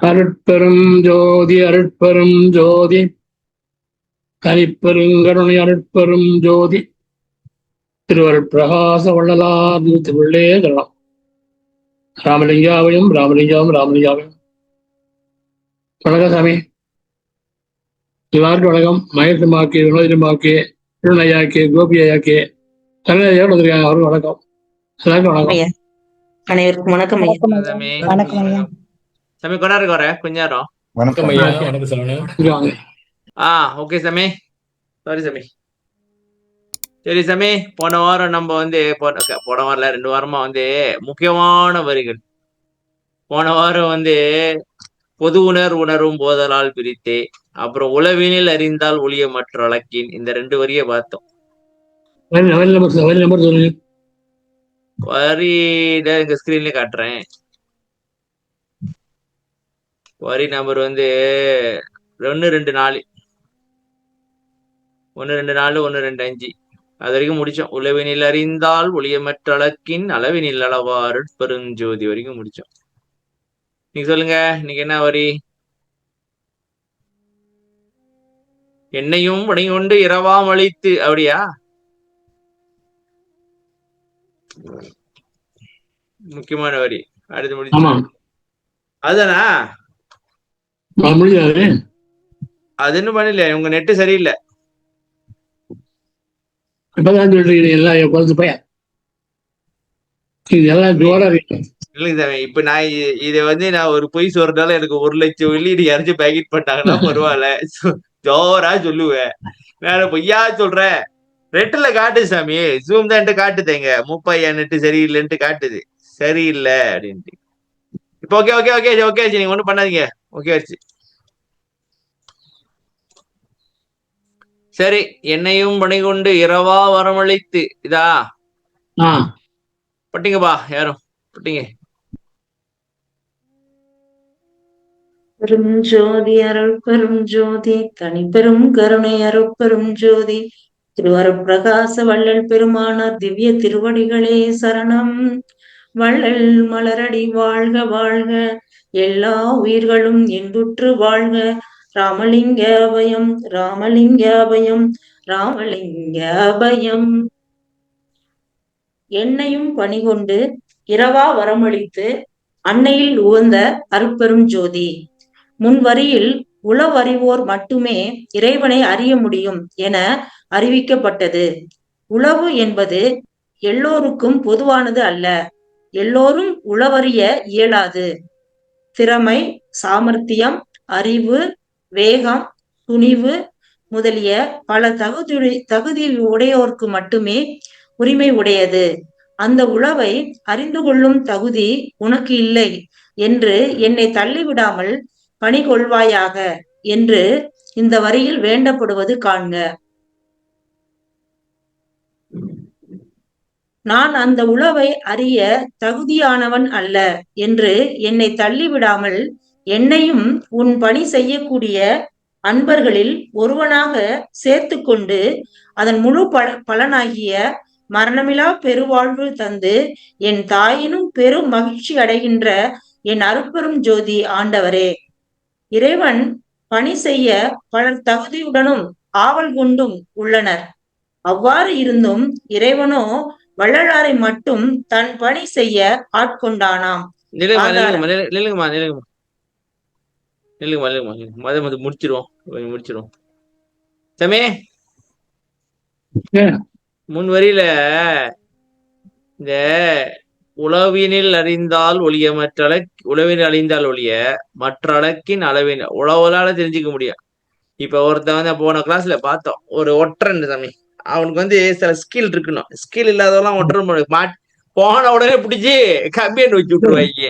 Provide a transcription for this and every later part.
அருட்பெரும் ஜோதி அருட்பெரும் ஜோதி கனிப்பெருங்கருணை அருட்பெரும் ஜோதி திருவருட்பிரகாச வள்ளலார் திருள்ளே தரலாம். ராமலிங்காவையும் ராமலிங்காவும் ராமலிங்காவையும். வணக்கம் சாமி. எல்லாருக்கும் வணக்கம். மகேசமாக்கி வினோதிமாக்கி திருநையாக்கி கோபியாக்கி தங்களையோடு வந்திருக்காங்க. அவருக்கு வணக்கம். எல்லாருக்கும் வணக்கம். அனைவருக்கும் வணக்கம். வணக்கம் சாமி. கொண்டாருக்கு வர கொஞ்ச நேரம். வணக்கம் ஐயா. வணக்கம் சாமி. ஓகே சாமி. சாரி சாமி. சரி சாமி, போன வாரம் நம்ம போன வாரம்ல 2 வாரமா முக்கியமான வரிகள். போன வாரம் பொது உணர்வும் போதலால் பிரித்தே, அப்புறம் உளவினில் அறிந்தால் ஒளிய மற்ற வழக்கின், இந்த 2 வரியை பார்த்தோம். வரி எங்க ஸ்கிரீன்லயே காட்டுறேன். வரி நம்பர் 124 125 அது வரைக்கும் முடிச்சோம். உளவினில் அறிந்தால் ஒளியமற்ற அளக்கின் அளவினில் அளவாறு பெருஞ்சோதி வரைக்கும் முடிச்சோம். நீங்க சொல்லுங்க, இன்னைக்கு என்ன வரி? என்னையும் பணிகொண்டு இரவாம் அழித்து, அப்படியா? முக்கியமான வரி. அடுத்து முடிச்சு அதுதானா? அது இன்னும் பண்ணல. உங்க நெட்டு சரியில்லை. இப்பதான் சொல்றீங்க எல்லாம் குறைஞ்சு போய இல்லைங்க. இப்ப நான் இதை நான் ஒரு பொய் சொல்றதால எனக்கு 1 லட்சம் வெள்ளி யாராச்சும் பேக்கெட் பண்ணாங்கன்னா பரவாயில்ல, ஜோரா சொல்லுவேன். நான் பொய்யா சொல்றேன். ரெட்டுல காட்டு சாமி, ஜூம் தான் காட்டுதேங்க. 30 நெட்டு சரியில்லைன்ட்டு காட்டுது. சரியில்லை அப்படின்ட்டு. இப்ப ஓகே ஓகே ஓகே ஓகே ஆச்சு. நீங்க ஒண்ணும் பண்ணாதீங்க. ஓகே ஆச்சு. சரி. என்னையும் பணிகொண்டு இரவா வரமளித்து, இதா பட்டிங்கப்பா. யாரும் பட்டிங்க. பெரும் ஜோதி அருள் பெரும் ஜோதி தனிப்பெரும் கருணை அருட்பெரும் ஜோதி திருவருட்பிரகாச வள்ளல் பெருமானார் திவ்ய திருவடிகளே சரணம். வள்ளல் மலரடி வாழ்க வாழ்க, எல்லா உயிர்களும் இன்புற்று வாழ்க. ராமலிங்க அபயம் ராமலிங்க அபயம் ராமலிங்க அபயம். என்னையும் பணிகொண்டு இரவா வரமளித்து அன்னையில் உகந்த அருட்பெரும் ஜோதி. முன்வரியில் உளவறிவோர் மட்டுமே இறைவனை அறிய முடியும் என அறிவிக்கப்பட்டது. உளவு என்பது எல்லோருக்கும் பொதுவானது அல்ல. எல்லோரும் உளவறிய இயலாது. திறமை, சாமர்த்தியம், அறிவு, வேகம், துணிவு முதலிய பல தகுதி உடையோருக்கு மட்டுமே உரிமை உடையது. அந்த உளவை அறிந்து கொள்ளும் தகுதி உனக்கு இல்லை என்று என்னை தள்ளிவிடாமல் பணி கொள்வாயாக என்று இந்த வரியில் வேண்டப்படுவது காண்க. நான் அந்த உளவை அறிய தகுதியானவன் அல்ல என்று என்னை தள்ளிவிடாமல் என்னையும் உன் பணி செய்யக்கூடிய அன்பர்களில் ஒருவனாக சேர்த்து கொண்டு அதன் முழு பலனாகிய மரணமிலா பெருவாழ்வு தந்து என் தாயினும் பெரும் மகிழ்ச்சி அடைகின்ற என் அருட்பெரும் ஜோதி ஆண்டவரே. இறைவன் பணி செய்ய பலர் தகுதியுடனும் ஆவல் கொண்டும் உள்ளனர். அவ்வாறு இருந்தும் இறைவனோ வள்ளலாரை மட்டும் தன் பணி செய்ய ஆட்கொண்டானாம். முடிச்சிருவோம். சமே, முன் வரியில இந்த உளவினில் அறிந்தால் ஒளிய உளவினில் அழிந்தால் ஒளிய மற்ற அளக்கின் அளவின் உளவலால தெரிஞ்சுக்க முடியும். இப்ப ஒருத்தன் போன கிளாஸ்ல பார்த்தோம், ஒரு ஒற்றன் சாமி. அவனுக்கு சில ஸ்கில் இருக்கணும். ஸ்கில் இல்லாதவெல்லாம் ஒற்றன் போன உடனே பிடிச்சி கம்பியன் வச்சு விட்டுருவாங்க.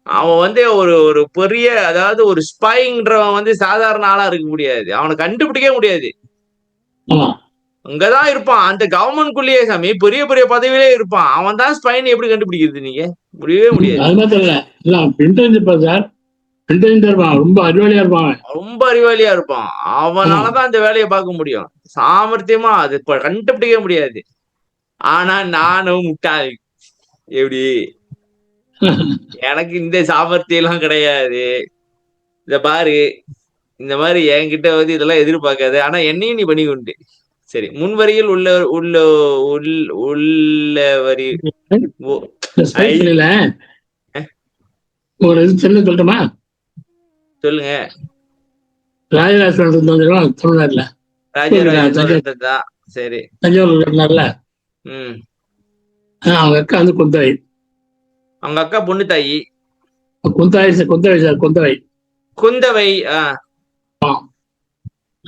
அவன் ஒரு பெரிய, அதாவது ஒரு ஸ்பைங்கிறவன் சாதாரண ஆளா இருக்க முடியாது. அவனை கண்டுபிடிக்க முடியாது. அங்கதான் இருப்பான், அந்த கவர்மெண்ட்குள்ளேயே சாமி, பெரிய பெரிய பதவியிலே இருப்பான். அவன் தான் ஸ்பைன் எப்படி கண்டுபிடிக்கிறது? நீங்க முடியவே முடியாது. ரொம்ப அறிவாளியா இருப்பான். அவனாலதான் அந்த வேலையை பார்க்க முடியும். சாமர்த்தியமா அது கண்டுபிடிக்க முடியாது. ஆனா நானும் முட்டாள். எப்படி எனக்கு இந்த சாமர்த்தியம் எல்லாம் கிடையாது. இத பாரு, இந்த மாதிரி என்கிட்ட வந்து இதெல்லாம் எதிர்பார்க்காது. ஆனா என்னையும் நீ பண்ணி உண்டு. சரி, முன்வரியில் உள்ள உள்ள உள்ள வரி ஒரு இது சொல்லட்டுமா? சொல்லுங்க. ராஜராஜ சோழன் தமிழ்நாட்டுல ராஜராஜ சோழன் தான். சரி, தஞ்சாவூர் இருந்தார்ல, அவங்க அக்கா வந்து குந்தவை. அவங்க அக்கா பொண்ணு தாயி குந்தவை சார் குந்தவை. குந்தவை.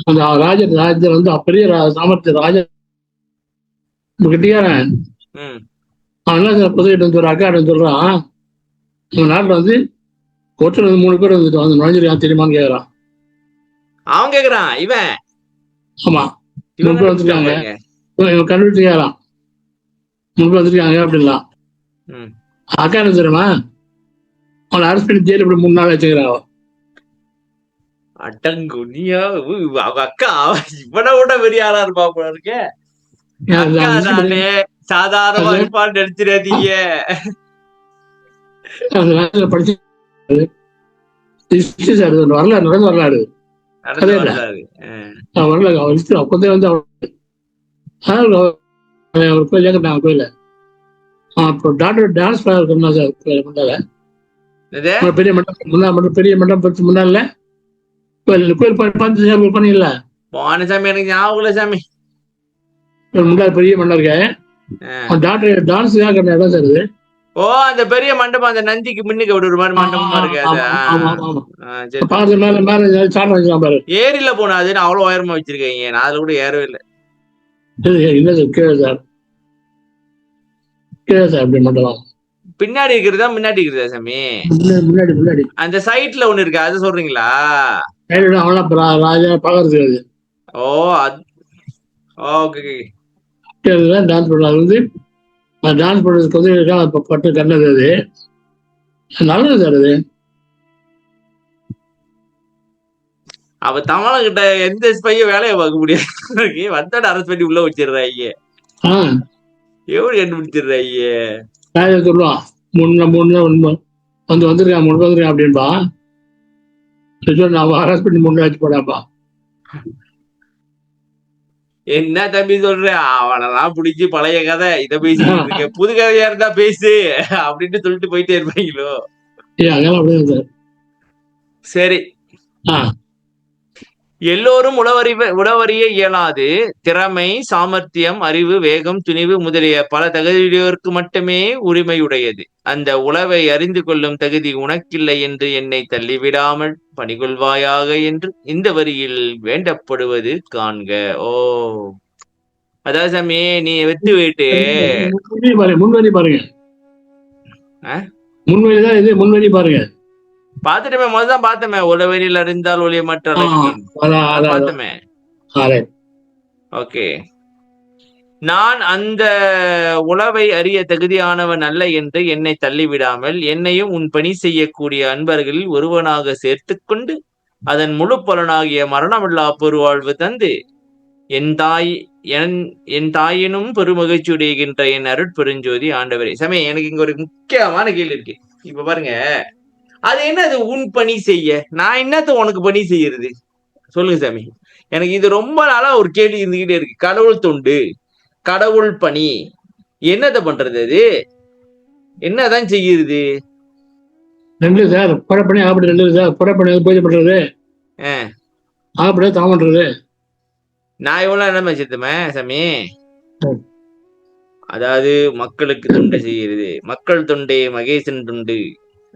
அந்த ராஜர் வந்து பெரிய சாமர்த்திய ராஜ கிட்டியாரன். அவன் என்ன புதுக்கிட்டு வந்து ஒரு அக்கா சொல்றான், நம்ம நாட்டுல வந்து ஒருத்தர் வந்து 3 பேர் வந்துட்டு வந்து நுழைஞ்சிருக்கான் தெரியுமான்னு கேக்குறான். அவன் கேக்குறான் இவன். ஆமா, 3 பேர் வந்துருக்காங்க. இவன் கண்டுபிடிச்சாராம் 3 பேர் வந்துருக்காங்க அப்படின்லாம். அக்கா என்ன தெரியுமா, அவனை அரெஸ்ட் பண்ணி ஜெயில இப்படி 3 நாள் வச்சுக்கிறான். அட்டங்குனியா, அவங்க அக்கா இவனை விட பெரிய ஆளா இருப்பா போல இருக்க. சாதாரணமா இருப்பான்னு நினைச்சிடாதீங்க. படிச்சு வரலாறு நடந்த வரலாறு கொஞ்சம் வந்து ஒரு கோயில் கேட்டாங்க. கோயில டாக்டர் டான்ஸ் பெரிய மண்டபம் பெரிய மண்டபம் பற்றி முன்னால கோயில் கோயில் பண்ணீங்கல்ல போன சாமி, எனக்கு ஞாபகம் இல்ல சாமி. முன்னாள் பெரிய மண்டபம் இருக்க டாக்டர் டான்ஸ் இடம் சார் இது. ஓ, அந்த பெரிய மண்டபம், அந்த நந்திக்கு முன்னுக்கு ஒரு மாதிரி மண்டபமா இருக்கு. ஏரியில போனா அது அவ்வளவு உயரமா வச்சிருக்கீங்க. நான் அதுல கூட ஏறவே இல்லை. இல்ல சார், கீழே சார், கீழே சார். அப்படி மண்டபம் பின்னாடி இருக்கிறதா முன்னாடி இருக்கிறதா சாமி? முன்னாடி முன்னாடி அந்த சைட்ல ஒண்ணு இருக்கு, அது சொல்றீங்களா? ராஜா பாக்குறது. ஓ, ஓகே. டான்ஸ் பண்ணது வந்து டான்ஸ் பண்ணுறதுக்கு வந்து பட்டு கண்ணது. அது நல்லது சார். அது அவ தமிழ் கிட்ட எந்த ஸ்பையும் வேலையை பார்க்க முடியாது. வந்தாட அரசு பண்ணி உள்ள வச்சிடுறாங்க. எப்படி கண்டுபிடிச்சிடுறாங்க? சொல்லுவான் வந்துருக்கான் 3 வந்துருக்கான் அப்படின்பா. நான் அரசு பண்ணி 3 வச்சு போடாப்பா. என்ன தம்பி சொல்ற? அவனெல்லாம் பிடிச்சி பழைய கதை இதை பேசிட்டு இருக்க, புது கதையா இருந்தா பேசு அப்படின்னு சொல்லிட்டு போயிட்டே இருப்பாங்களோ. சரி, எல்லோரும் உளவறிய இயலாது. திறமை, சாமர்த்தியம், அறிவு, வேகம், துணிவு முதலிய பல தகுதியோருக்கு மட்டுமே உரிமையுடையது. அந்த உளவை அறிந்து கொள்ளும் தகுதி உனக்கில்லை என்று என்னை தள்ளிவிடாமல் பணிகொள்வாயாக என்று இந்த வரியில் வேண்டப்படுவது காண்க. ஓ, அதாவது சாமி, நீ வெத்து போயிட்டு முன்வரி பாருங்க. முன்வரிதான் இது, முன்வரி பாருங்க. பாத்துட்டமே, முதல்தான் பார்த்தமே. உளவெளியில் அறிந்தால் ஒளிய மற்ற பார்த்தமே. ஓகே. நான் அந்த உளவை அறிய தகுதியானவன் அல்ல என்று என்னை தள்ளிவிடாமல் என்னையும் உன் பணி செய்யக்கூடிய அன்பர்களில் ஒருவனாக சேர்த்து கொண்டு அதன் முழு பலனாகிய மரணமில்லா பெருவாழ்வு தந்து என் தாயினும் பெருமகிழ்ச்சியுடைகின்ற என் அருட்பெருஞ்சோதி ஆண்டவரே. சாமி, எனக்கு இங்க ஒரு முக்கியமான கேள்வி இருக்கு. இப்ப பாருங்க, அது என்ன, அது உன் பணி செய்ய, நான் என்னத்த உனக்கு பணி செய்யறது? சொல்லுங்க சாமி. எனக்கு இது ரொம்ப நாளா ஒரு கேள்வி இருந்துகிட்டே இருக்கு. கடவுள் தொண்டு, கடவுள் பணி, என்னத பண்றது? அது என்னதான் செய்யுது? ரெண்டு சார், புறப்பணி ஆகப்படி ரெண்டு சார். புறப்பணி பூஜை பண்றது, ஆகப்படியா தாம் பண்றது. நான் இவ்வளவு என்ன வச்சிருந்தமே சாமி, அதாவது மக்களுக்கு தொண்டு செய்யறது, மக்கள் தொண்டே மகேசன் தொண்டு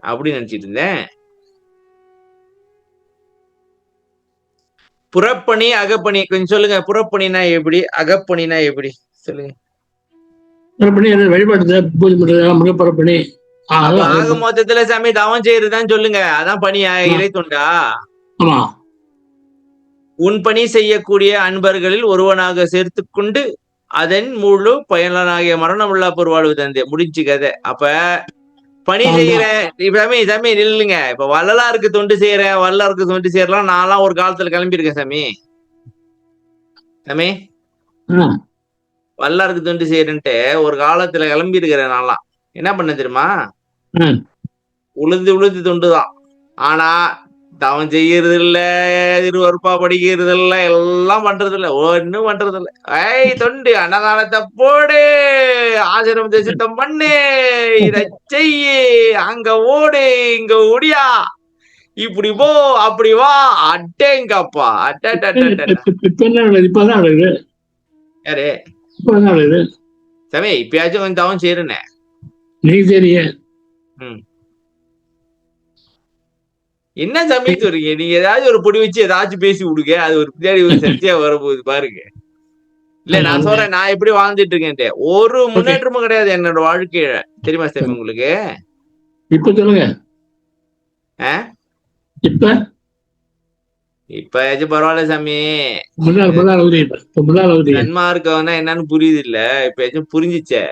அப்படின்னு நினைச்சிட்டு இருந்தேன். புறப்பணி, அகப்பணி கொஞ்சம் சொல்லுங்க. புறப்பணினா எப்படி, அகப்பணினா எப்படி சொல்லுங்க. புறப்பணி வழிபாடு, பூஜை பண்றது புறப்பணி. ஆக மொத்தத்துல சாமி தவம் செய்யறதுதான் சொல்லுங்க. அதான் பணியா, இறை தொண்டா? ஆமா. உன் பணி செய்யக்கூடிய அன்பர்களில் ஒருவனாக சேர்த்து கொண்டு அதன் முழு பயனாகிய மரணமுல்லா பொருவாழ்வு தந்தே. முடிஞ்சு கதை. அப்ப பணி செய்யறேன் சாமி நில்லுங்க. இப்ப வள்ளலாருக்கு தொண்டு செய்யறேன், வள்ளலாருக்கு தொண்டு செய்யலாம். நான்லாம் ஒரு காலத்துல கிளம்பியிருக்கேன் சாமி. சாமி, வள்ளலாருக்கு தொண்டு செய்யறேன்ட்டு ஒரு காலத்துல கிளம்பி இருக்கிறேன். நான்லாம் என்ன பண்ண தெரியுமா? உளுந்து உளுந்து தொண்டுதான். ஆனா தவம் செய்யறது இல்ல, திருவருப்பா படிக்கிறது இல்ல, எல்லாம் பண்றது இல்ல, ஒண்ணும் பண்றது இல்ல. ஐய் தொண்டு அன்னதானத்தை போடு, ஆசிரமத்தை சுத்தம் பண்ணு, இத செய்யு, அங்க ஓடு, இங்க ஓடியா, இப்படி போ, அப்படி வா, அட்டேங்கப்பா, இப்பதான் அழகு. யாரு இப்பதான் அழகு. சமே இப்பயாச்சும் கொஞ்சம் தவம் செய்யறேனே. நீங்க சரிங்க. என்ன சமயத்து வரீங்க நீங்க? ஏதாச்சும் ஒரு பொடி வச்சு ஏதாச்சும் பேசி விடுங்க, அது ஒரு பின்னாடி ஒரு சர்ச்சையா வரப்போகுது பாருங்க. இல்ல நான் சொல்றேன், நான் எப்படி வாழ்ந்துட்டு இருக்கேன், ஒரு முன்னேற்றமும் கிடையாது என்னோட வாழ்க்கையில, தெரியுமா சாமி உங்களுக்கு? இப்ப சொல்லுங்க. இப்பயாச்சும் பரவாயில்ல சாமி. சன்மார்க்கம் என்னன்னு புரியுது இல்ல, இப்பயாச்சும் புரிஞ்சிச்சே.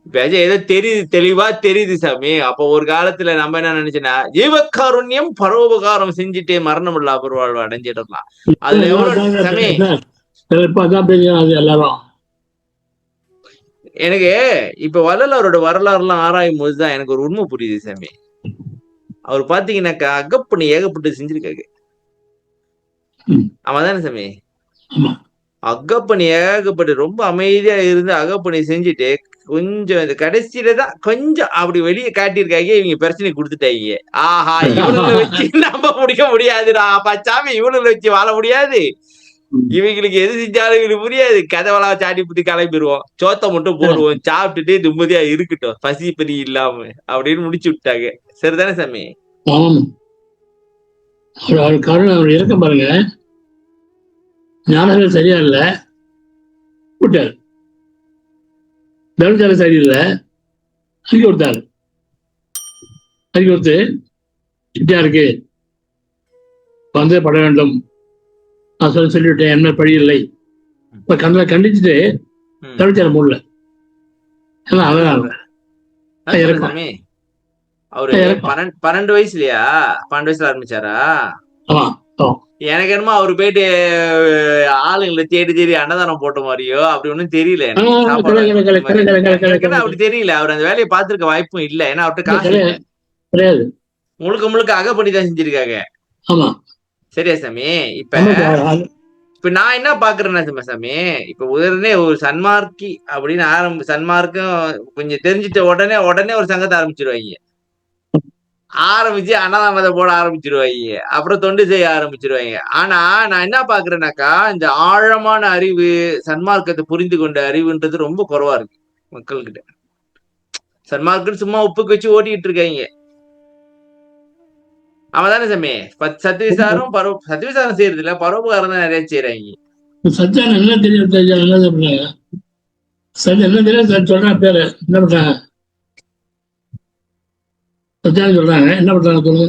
இப்பயாச்சும் ஏதோ தெரியுது, தெளிவா தெரியுது சாமி. அப்ப ஒரு காலத்துல நம்ம என்ன நினைச்சோன்னா, ஜீவகாருண்யம் பரோபகாரம் செஞ்சுட்டு மரணம் இல்ல அபர்வாழ்வு அடைஞ்சிடலாம். அதுல எவ்வளவு சாமி எல்லாரும் எனக்கு இப்ப வள்ளலாரோட வரலாறு எல்லாம் ஆராயும் போதுதான் எனக்கு ஒரு உண்மை புரியுது சாமி. அவர் பாத்தீங்கன்னாக்கா அகப்பணி ஏகப்பட்டு செஞ்சிருக்காரு. ஆமா தானே சாமி? அகப்பணி ஏகப்பட்டு ரொம்ப அமைதியா இருந்து அகப்பணி செஞ்சுட்டு கொஞ்சம் இந்த கடைசியில தான் கொஞ்சம் அப்படி வெளியே காட்டியிருக்காங்க, இவங்க பிரச்சனை கொடுத்துட்டாங்க. ஆஹா, இவனுங்களை வச்சு நம்ப முடிக்க முடியாதுடா பச்சாமி, இவனுங்களை வச்சு வாழ முடியாது, இவங்களுக்கு எது செஞ்சாலும் இவங்களுக்கு புரியாது, கதவெல்லாம் சாட்டி புத்தி கிளம்பிடுவோம், சோத்தை மட்டும் போடுவோம், சாப்பிட்டுட்டு நிம்மதியா இருக்கட்டும், பசி பறி இல்லாம அப்படின்னு முடிச்சு விட்டாங்க. சரிதானே சாமி? அவர் இறக்க பாருங்க, ஞானங்கள் சரியா இல்ல விட்டாரு, தர்மசாலை சரியில்லை அறிக்கை கொடுத்தாரு. அறிக்கை கொடுத்து சிட்டியா இருக்கு வந்தே பட வேண்டும் நான் சொல்லிவிட்டேன், என்ன பழி இல்லை. இப்ப கண்டிச்சுட்டு தர்மசாலை மூடல. ஏன்னா அதனால அவரு 12 வயசுலயா 12 வயசுல ஆரம்பிச்சாரா? ஆமா. எனக்கு என்னமோ அவரு போயிட்டு ஆளுங்களை தேடி அன்னதானம் போட்ட மாதிரியோ அப்படி ஒண்ணும் தெரியல எனக்கு. அப்படி தெரியல, அவர் அந்த வேலையை பார்த்திருக்க வாய்ப்பும் இல்ல, ஏன்னா அவர்கிட்ட காசு கிடையாது, முழுக்க முழுக்க அகப்படிதான் செஞ்சிருக்காங்க. சரியா சாமி? இப்ப நான் என்ன பாக்குறேன்னா சாமி, இப்ப உடனே ஒரு சன்மார்க்கி அப்படின்னு சன்மார்க்கம் கொஞ்சம் தெரிஞ்சிட்ட உடனே ஒரு சங்கத்தை ஆரம்பிச்சிருவாங்க, ஆரம்பிச்சு அன்னதானத்தை போட ஆரம்பிச்சிருவாங்க, அப்புறம் தொண்டு செய்ய ஆரம்பிச்சிருவாங்க. ஆனா நான் என்ன பாக்குறேன்னாக்கா, இந்த ஆழமான அறிவு, சன்மார்க்கத்தை புரிந்து கொண்ட அறிவுன்றது ரொம்ப குறைவா இருக்கு மக்கள்கிட்ட. சன்மார்க்கம் சும்மா உப்புக்கு வச்சு ஓட்டிட்டு இருக்காங்க. அவதானே சாமி? சத்விசாரம் சத்விசாரம் செய்யறது இல்ல, பரோபகாரம் தான் நிறைய செய்யறாங்க. சத்தியம் என்ன தெரியும், சத்தியம் என்ன தெரியும் சொல்றேன், பேரு என்ன பண்றாங்க, சத்தியம் சொல்றாங்க, என்ன பண்றாங்க சொல்லுங்க.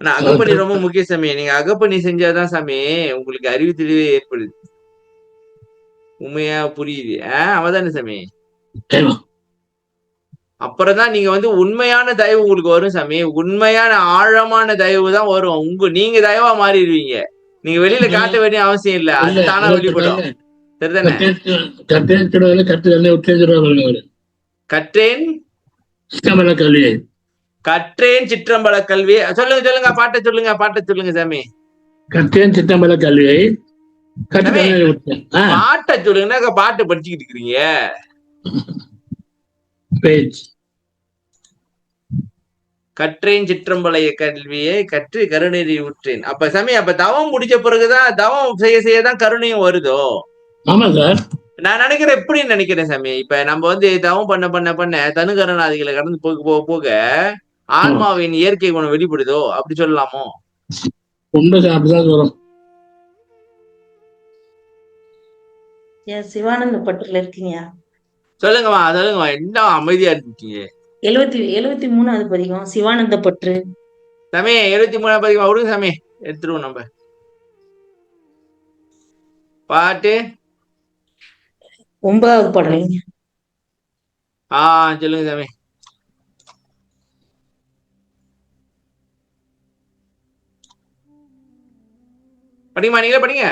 அகப்பணி ரொம்ப முக்கிய சாமி. நீங்க அகப்பணி செஞ்சாதான் சாமி உங்களுக்கு அறிவு தெளிவே ஏற்படுது, உண்மையா புரியுது. அவதானே சாமி? அப்புறம்தான் நீங்க உண்மையான தயவு உங்களுக்கு வரும் சாமி. உண்மையான ஆழமான தயவு தான் வரும். நீங்க தயவா மாறிடுவீங்க. நீங்க வெளியில காட்ட வேண்டிய அவசியம் இல்ல, அது தானா வெளிப்படும். சரிதானே? கற்றேன் கல்வி, கற்றேன் சிற்றம்பல கல்வி. சொல்லுங்க பாட்ட சொல்லுங்க சாமி. கற்றேன் சிற்றம்பல கல்வியை பாட்ட சொல்லுங்க, பாட்டு படிச்சுக்கிட்டு இருக்கிறீங்க. கற்றேன் சிற்றம்பலைய கல்வியை கற்று கருணை உற்றேன். அப்ப சாமி, அப்ப தவம் முடிச்ச பிறகுதான், தவம் செய்யதான் கருணையும் வருதோ? ஆமா சார். நான் நினைக்கிறேன், எப்படி நினைக்கிறேன் சாமி, இப்ப நம்ம தவம் பண்ண தனுகரணாதிகளை கடந்து போக போக ஆன்மாவின் இயற்கை குணம் வெளிப்படுதோ, அப்படி சொல்லலாமோ? அப்படிதான் வரும். சிவானந்த பட்டுல இருக்கீங்க, சொல்லுங்கம்மா. என்ன அமைதியா இருக்கீங்க? 73வது பதிகம் சிவானந்த பற்று. சாமி 73வது பதிகம் விடுங்க சாமி, எடுத்துருவோம் நம்ம பாட்டு. 9வது பாடல். சொல்லுங்க சாமி. படிங்கம்மா, நீங்களே படிங்க.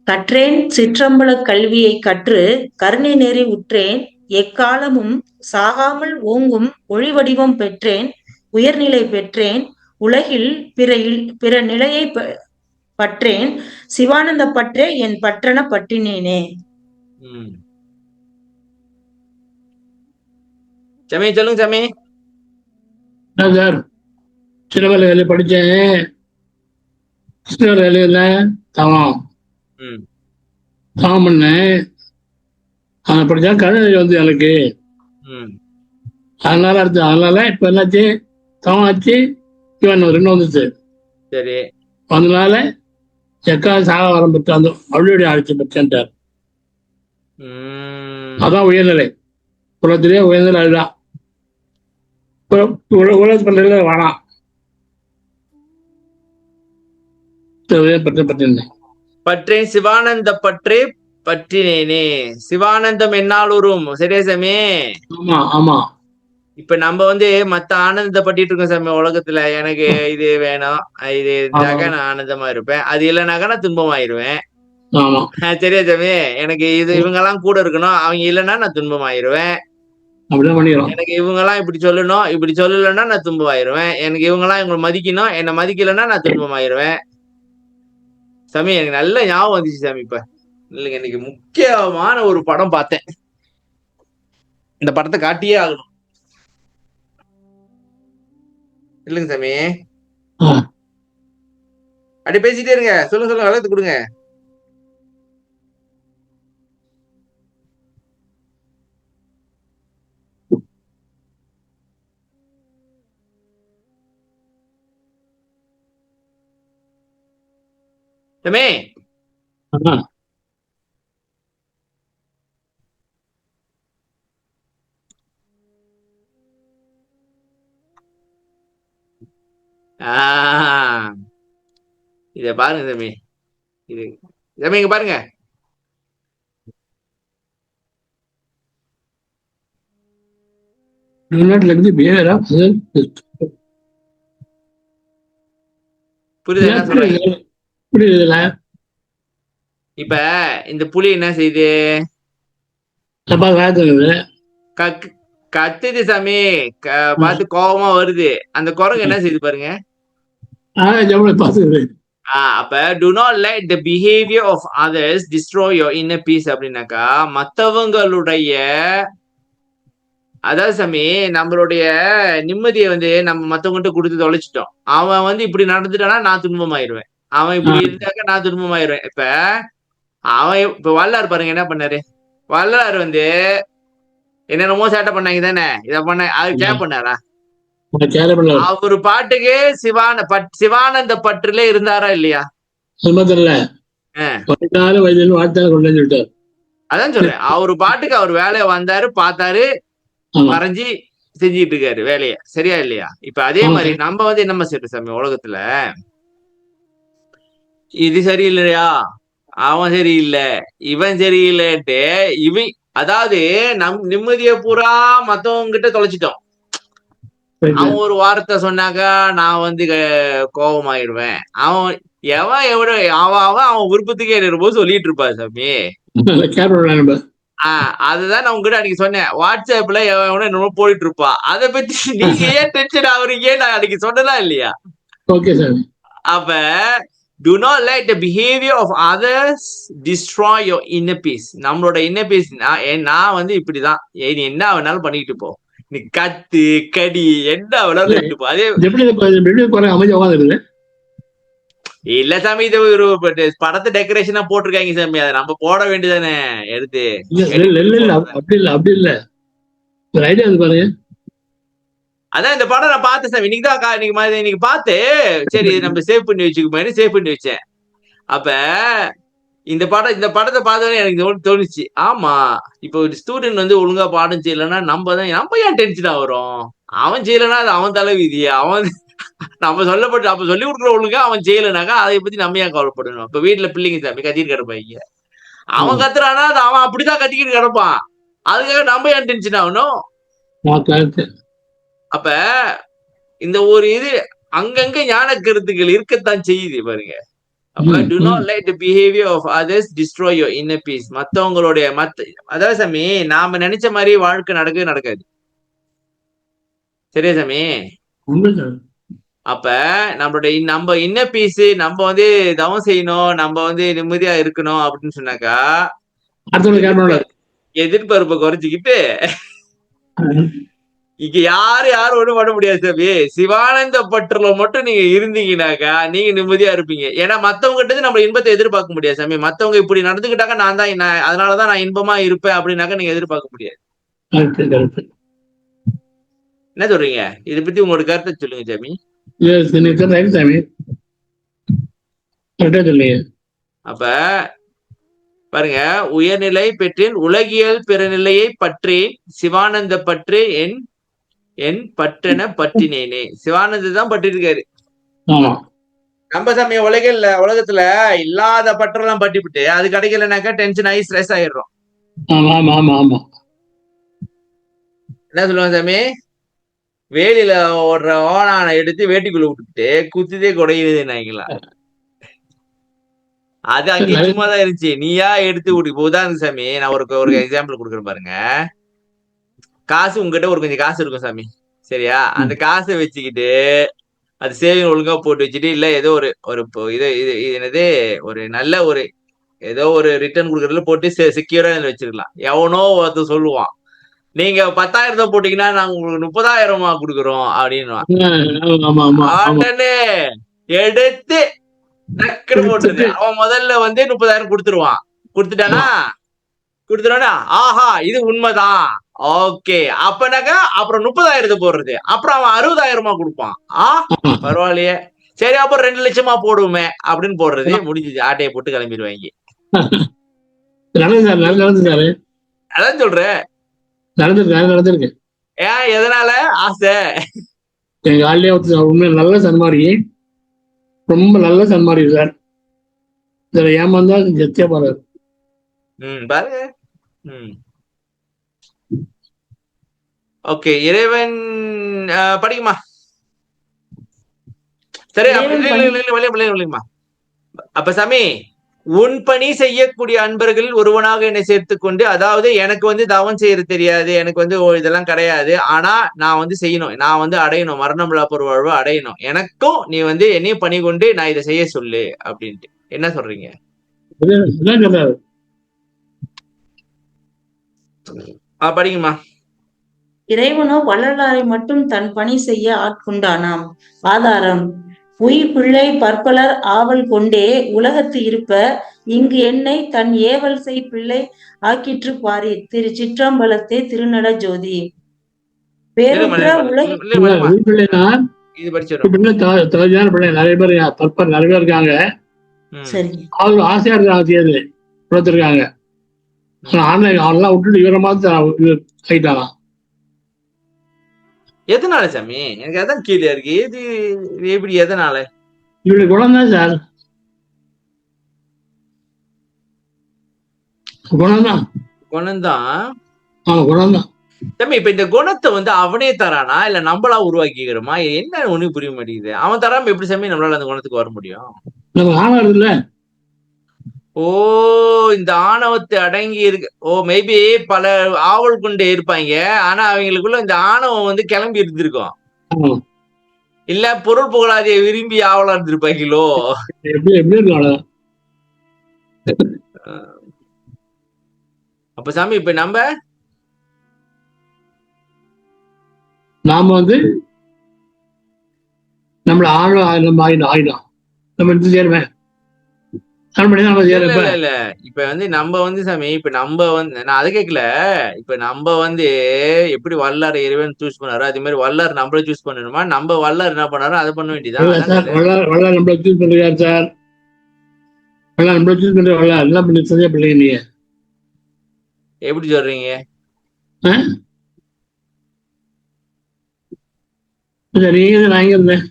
கற்றேன் சிற்றம்பலக் கல்வியைக் கற்று கருணை நெறி உற்றேன் எக்காலமும் சாகாமல் ஓங்கும் ஒளிவடிவம் பெற்றேன் உயர்நிலை பெற்றேன் உலகில் பிற நிலையை பற்றேன் சிவானந்த பற்றே என் பற்றன பற்றினேனே. சமய சொல்லுங்க சாமி. சார் சிறுவலை வேலை படிச்சேன். சிறுவலை வேலையில தவம் பண்ணேன். அதை படிச்சா கருணை வந்து எனக்கு. அதனால இப்ப என்னாச்சு, தவம் ஆச்சு, இவன் ரெண்டு வந்துச்சு. சரி, அதனால எக்காவது சாக ஆரம்பிச்சு அந்த அவளுடைய ஆட்சி பெற்றார். அதான் உயர்நிலை. உலகத்திலே உயர்நிலை அதுதான். உலகத்துல வேணாம் பற்றேன் சிவானந்த பற்றே பற்றினேனே. சிவானந்தம் என்னாலும் சரியா சாமி? ஆமா ஆமா. இப்ப நம்ம மத்த ஆனந்தத்தை பட்டிட்டு இருக்கோம் சாமி உலகத்துல. எனக்கு இது வேணும், இது இருந்தாக்க நான் ஆனந்தமா இருப்பேன், அது இல்லைனாக்கா நான் துன்பமாயிருவேன். சரியா சாமி? எனக்கு இது இவங்க எல்லாம் கூட இருக்கணும், அவங்க இல்லைன்னா நான் துன்பமாயிருவேன். எனக்கு இவங்க எல்லாம் இப்படி சொல்லணும், இப்படி சொல்லலைன்னா நான் துன்பமாயிருவேன். எனக்கு இவங்க எல்லாம் இவங்களை மதிக்கணும், என்னை மதிக்கலைன்னா நான் துன்பமாயிருவேன். சாமி எனக்கு நல்ல ஞாபகம் வந்துச்சு சாமி. இப்ப இல்லைங்க, இன்னைக்கு முக்கியமான ஒரு படம் பார்த்தேன். இந்த படத்தை காட்டியே ஆகணும். இல்லைங்க சாமி, அப்படி பேசிட்டே இருங்க. சொல்லுங்க வளர்த்து கொடுங்க. சாமி இத பாருங்க சாமி. இது சாமி இங்க பாருங்க. புரியுது என்ன சொல்றீங்க? இப்ப இந்த புலி என்ன செய்யுது? கத்துது சாமி, பார்த்து கோபமா வருது. அந்த குரங்கு என்ன செய்யுது பாருங்க. அப்ப do not let the behavior of others destroy your inner peace அப்படின்னாக்கா, மத்தவங்களுடைய அதாவது சாமி நம்மளுடைய நிம்மதியை நம்ம மத்தவங்கிட்ட கொடுத்து தொலைச்சிட்டோம். அவன் இப்படி நடந்துட்டானா நான் துன்பமாயிருவேன், அவன் இப்படி இருந்தாக்க நான் துன்பமாயிருவேன். இப்ப வல்லார் பாருங்க என்ன பண்ணாரு. வல்லார் என்னென்னமோ சேட்டை பண்ணாங்க தானே, இத பண்ண அது கேர் பண்ணாரா? அவரு பாட்டுக்கு சிவானந்த பற்றுல இருந்தாரா இல்லையா? அதான் சொல்றேன். அவரு பாட்டுக்கு அவர் வேலையை வந்தாரு, பார்த்தாரு, மறைஞ்சி செஞ்சிட்டு இருக்காரு வேலைய. சரியா இல்லையா? இப்ப அதே மாதிரி நம்ம என்னமா செய்யறோம் சாமி உலகத்துல, இது சரியில்லையா, அவன் சரியில்லை, இவன் சரியில்லைன்ட்டு அதாவது நிம்மதியை பூரா மத்தவங்க கிட்ட தொலைச்சிட்டோம். அவன் ஒரு வார்த்தை சொன்னாக்கா நான் கோபமாயிடுவேன். அவன் அவன் விருப்பத்துக்கே இருக்கும்போது சொல்லிட்டு இருப்பா சாமி. அதுதான் நான் உங்ககிட்ட அன்னைக்கு சொன்னேன். வாட்ஸ்அப்ல எவனோ போயிட்டு இருப்பா. அதை பத்தி நீங்க ஏன் டென்ஷன் ஆகுறீங்க? நான் அன்னைக்கு சொன்னதா இல்லையா? அப்ப do not let the behavior of others destroy your inner peace. நம்மளோட இன்னர் பீஸ் நான் இப்படிதான், நீ என்ன வேணாலும் பண்ணிட்டு போ, நீ கத்து கடி என்ன வேணாலும் பண்ணிட்டு போ. அதே இல்ல சாமி, இது ஒரு படத்தை டெக்கரேஷனா போட்டிருக்காங்க சாமி, அதை நம்ம போட வேண்டியதானே எடுத்து. அப்படி இல்ல அதான் இந்த படம் நான் பார்த்தேன் சாமி. இன்னைக்கு பார்த்து சரி நம்ம சேவ் பண்ணி வச்சுக்கோமே, சேவ் பண்ணி வச்சேன். அப்ப இந்த படத்தை பார்த்தோன்னே எனக்கு தோணுச்சு, ஆமா இப்ப ஒரு ஸ்டூடெண்ட் ஒழுங்கா பாடம் செய்யலன்னா நம்ம ஏன் டென்ஷனா வரும்? அவன் செய்யலன்னா அது அவன் தலைவிதியா? அவன் நம்ம சொல்லி கொடுக்குற ஒழுங்கா அவன் செய்யலனாக்கா அதை பத்தி நம்ம ஏன் கவலைப்படணும்? இப்ப வீட்டுல பிள்ளைங்க சாமி கத்திட்டு கிடப்பாங்க, அவன் கத்துறானா அது அவன் அப்படிதான் கத்திக்கிட்டு கிடப்பான், அதுக்காக நம்ம ஏன் டென்ஷன் ஆகணும்? அப்ப இந்த ஒரு அங்கங்க ஞான கருத்துக்கள் இருக்கத்தான் செய்யுது பாருங்க. அப்ப do not let the behavior of others destroy your inner peace. மத்தவங்களுடைய அதாவது சாமி நாம நினைச்ச மாதிரி வாழ்க்கை நடக்காது. சரியா சாமி? அப்ப நம்ம இன்னர் பீஸ், நம்ம வந்து தவம் செய்யணும், நம்ம வந்து நிம்மதியா இருக்கணும் அப்படின்னு சொன்னாக்கா எதிர்பார்ப்பை குறைச்சிக்கிட்டு இங்க யாரும் ஒண்ணும் பண்ண முடியாது சாமி. சிவானந்த பற்றுல மட்டும் நீங்க இருந்தீங்கன்னாக்கா நீங்க நிம்மதியா இருப்பீங்க. ஏன்னா மத்தவங்க கிட்ட நம்ம இன்பத்தை எதிர்பார்க்க முடியாது சாமி. மத்தவங்க இப்படி நடந்துக்கிட்டாக்க அதனாலதான் நான் இன்பமா இருப்பேன் அப்படின்னாக்கா நீங்க எதிர்பார்க்க முடியாது. என்ன சொல்றீங்க? இதை பத்தி உங்களோட கருத்தை சொல்லுங்க சாமி. அப்ப பாருங்க, உயர்நிலை பெற்றேன், உலகியல் பிறநிலையை பற்றேன், சிவானந்த பற்று என் பற்றென பற்றினேனே. சிவானந்த தான் பற்றி இருக்காரு. நம்ம சமயம் உலகத்துல இல்லாத பற்றெல்லாம் பட்டிவிட்டு அது கிடைக்கலனாக்கா டென்ஷன் ஆகி ஸ்ட்ரெஸ் ஆயிடுறோம். என்ன சொல்லுவாங்க சாமி? வேலியில ஓடுற ஓனானை எடுத்து வேட்டிக்குள்ள விட்டுட்டு குத்திதே குடையுதுன்னாங்களா? அது அங்கே சும்மாதான் இருந்துச்சு, நீயா எடுத்து விட்டு. இப்போ உதாரணம் சாமி, நான் ஒரு எக்ஸாம்பிள் கொடுக்குறேன் பாருங்க. காசு உங்ககிட்ட கொஞ்சம் காசு இருக்கும் சாமி, சரியா? அந்த காசை வச்சுக்கிட்டு அது சேவிங் ஒழுங்கா போட்டு வச்சுட்டு, இல்ல ஏதோ ஒரு இது என்னது ஒரு நல்ல ஏதோ ஒரு ரிட்டர்ன் கொடுக்கறதுல போட்டு செக்யூரா வச்சிருக்கலாம். எவனோ ஒருத்தர் சொல்லுவான், நீங்க 10,000 போட்டீங்கன்னா நாங்க உங்களுக்கு 30,000 கொடுக்குறோம் அப்படின்னு. உடனே எடுத்து டக்குனு போட்டுருது. அவன் முதல்ல 30,000 கொடுத்துருவான். கொடுத்துட்டானா ஆஹா இது உண்மைதான், ஓகே. அப்பனாக்கா அப்புறம் 30,000 போடுறது. அப்புறம் அவன் 60,000 கொடுப்பான். பரவாயில்லையே, சரி அப்புறம் 2 லட்சமா போடுவோமே அப்படின்னு போடுறது. முடிஞ்சிச்சு, ஆட்டையை போட்டு கிளம்பிடுவாங்க. அதான் சொல்றேன், நடந்திருக்கு. ஏன் எதனால ஆசை? எங்க ஆள்லயே உண்மை நல்ல சன்மாரி, ரொம்ப நல்ல சன்மாரி சார். இதுல ஏமாந்தா ஜத்தியா பாருங்க. பாருங்க. ஓகே, இறைவன் படிக்குமா? சரி, விளையுமா? அப்ப சாமி, உன் பணி செய்யக்கூடிய அன்பர்கள் ஒருவனாக என்னை சேர்த்துக்கொண்டு, அதாவது எனக்கு தவம் செய்யறது தெரியாது, எனக்கு இதெல்லாம் கிடையாது, ஆனா நான் செய்யணும், நான் அடையணும், மரணமில்லா பெருவாழ்வு அடையணும், எனக்கும் நீ என்னையும் பணி கொண்டு நான் இதை செய்ய சொல்லு அப்படின்ட்டு. என்ன சொல்றீங்க? படிக்குமா? இறைவனோ வள்ளலாரை மட்டும் தன் பணி செய்ய ஆட்கொண்டானாம். ஆதாரம்: உயிர் பிள்ளை பற்பலர் ஆவல் கொண்டே உலகத்து இருப்ப, இங்கு என்னை தன் ஏவல் செய் பிள்ளை ஆக்கிற்று பாரி. திருச்சிற்றம்பலத்தே திருநட ஜோதி. வேறுற்ற நிறைய பேர் பற்பர் நிறைய பேர் இருக்காங்க. அவங்க ஆசையா இருக்காங்க, அவனெல்லாம் விட்டுட்டு இவரை மாதிரி ஆயிட்டாராம். எதனால சாமி? எனக்கு அதான் கீழே இருக்கு. இது எப்படி, எதனால? இவருடைய குணம் தான் சார், குணம்தான். சாமி, இப்ப இந்த குணத்தை அவனே தரானா இல்ல நம்மளா உருவாக்கிக்கிறோமா? என்ன ஒண்ணு புரிய மாட்டேங்குது. அவன் தராம எப்படி சாமி நம்மளால அந்த குணத்துக்கு வர முடியும்? நம்ம ஆணவம் இல்ல. ஓ, இந்த ஆணவத்தை அடங்கி இருக்கு. ஓ, மேபி பல ஆவல் கொண்டே இருப்பாங்க, ஆனா அவங்களுக்குள்ள இந்த ஆணவம் கிளம்பி இருந்திருக்கும். இல்ல பொருள் புகழாதிய விரும்பி ஆவலா இருந்திருப்பாங்களோ? அப்ப சாமி, இப்ப நாம நம்மள ஆழம் ஆயிடும். நம்ம சேருவேன். இல்ல இப்ப நம்ம சாமி, இப்ப நம்ம நான் அதை கேட்கல. இப்ப நம்ம எப்படி வல்லார் இறைவன் சூஸ் பண்ணாரோ அதே மாதிரி வல்லார் நம்மள சூஸ் பண்ணணுமா? நம்ம வல்லார் என்ன பண்ணாரோ அதை பண்ண வேண்டியதான். வல்லார் நம்மள சூஸ் பண்றாரு சார். வல்லார் நம்மள சூஸ் பண்ற வல்லார் எல்லாம் பண்ணி சரியா பிள்ளைங்க. நீங்க எப்படி சொல்றீங்க? நீங்க நான் எங்க இருந்தேன்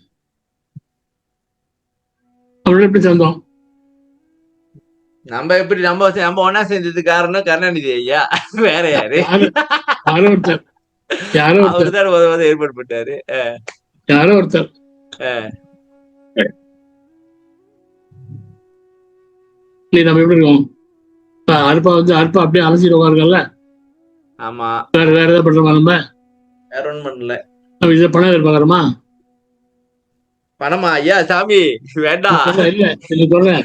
அவங்கள எப்படி சேர்ந்தோம்? நம்ம எப்படி நம்ம ஒன்னா சேர்ந்தது காரணம் கருணாநிதி ஐயா, வேற யாரு? அவருதான் ஏற்பாடு பண்ணாரு. யாரோ ஒருத்தர். நீ நம்ம எப்படி இருக்கோம்? அற்பா அப்படியே அலசிட்டு உட்காருக்கல. ஆமா, வேற ஏதாவது பண்றோமா? நம்ம வேற ஒண்ணும் பண்ணல. நம்ம இதை பணம் எதிர்பார்க்கறோமா? பணமா? ஐயா சாமி வேண்டாம். இல்ல நீங்க சொல்றேன்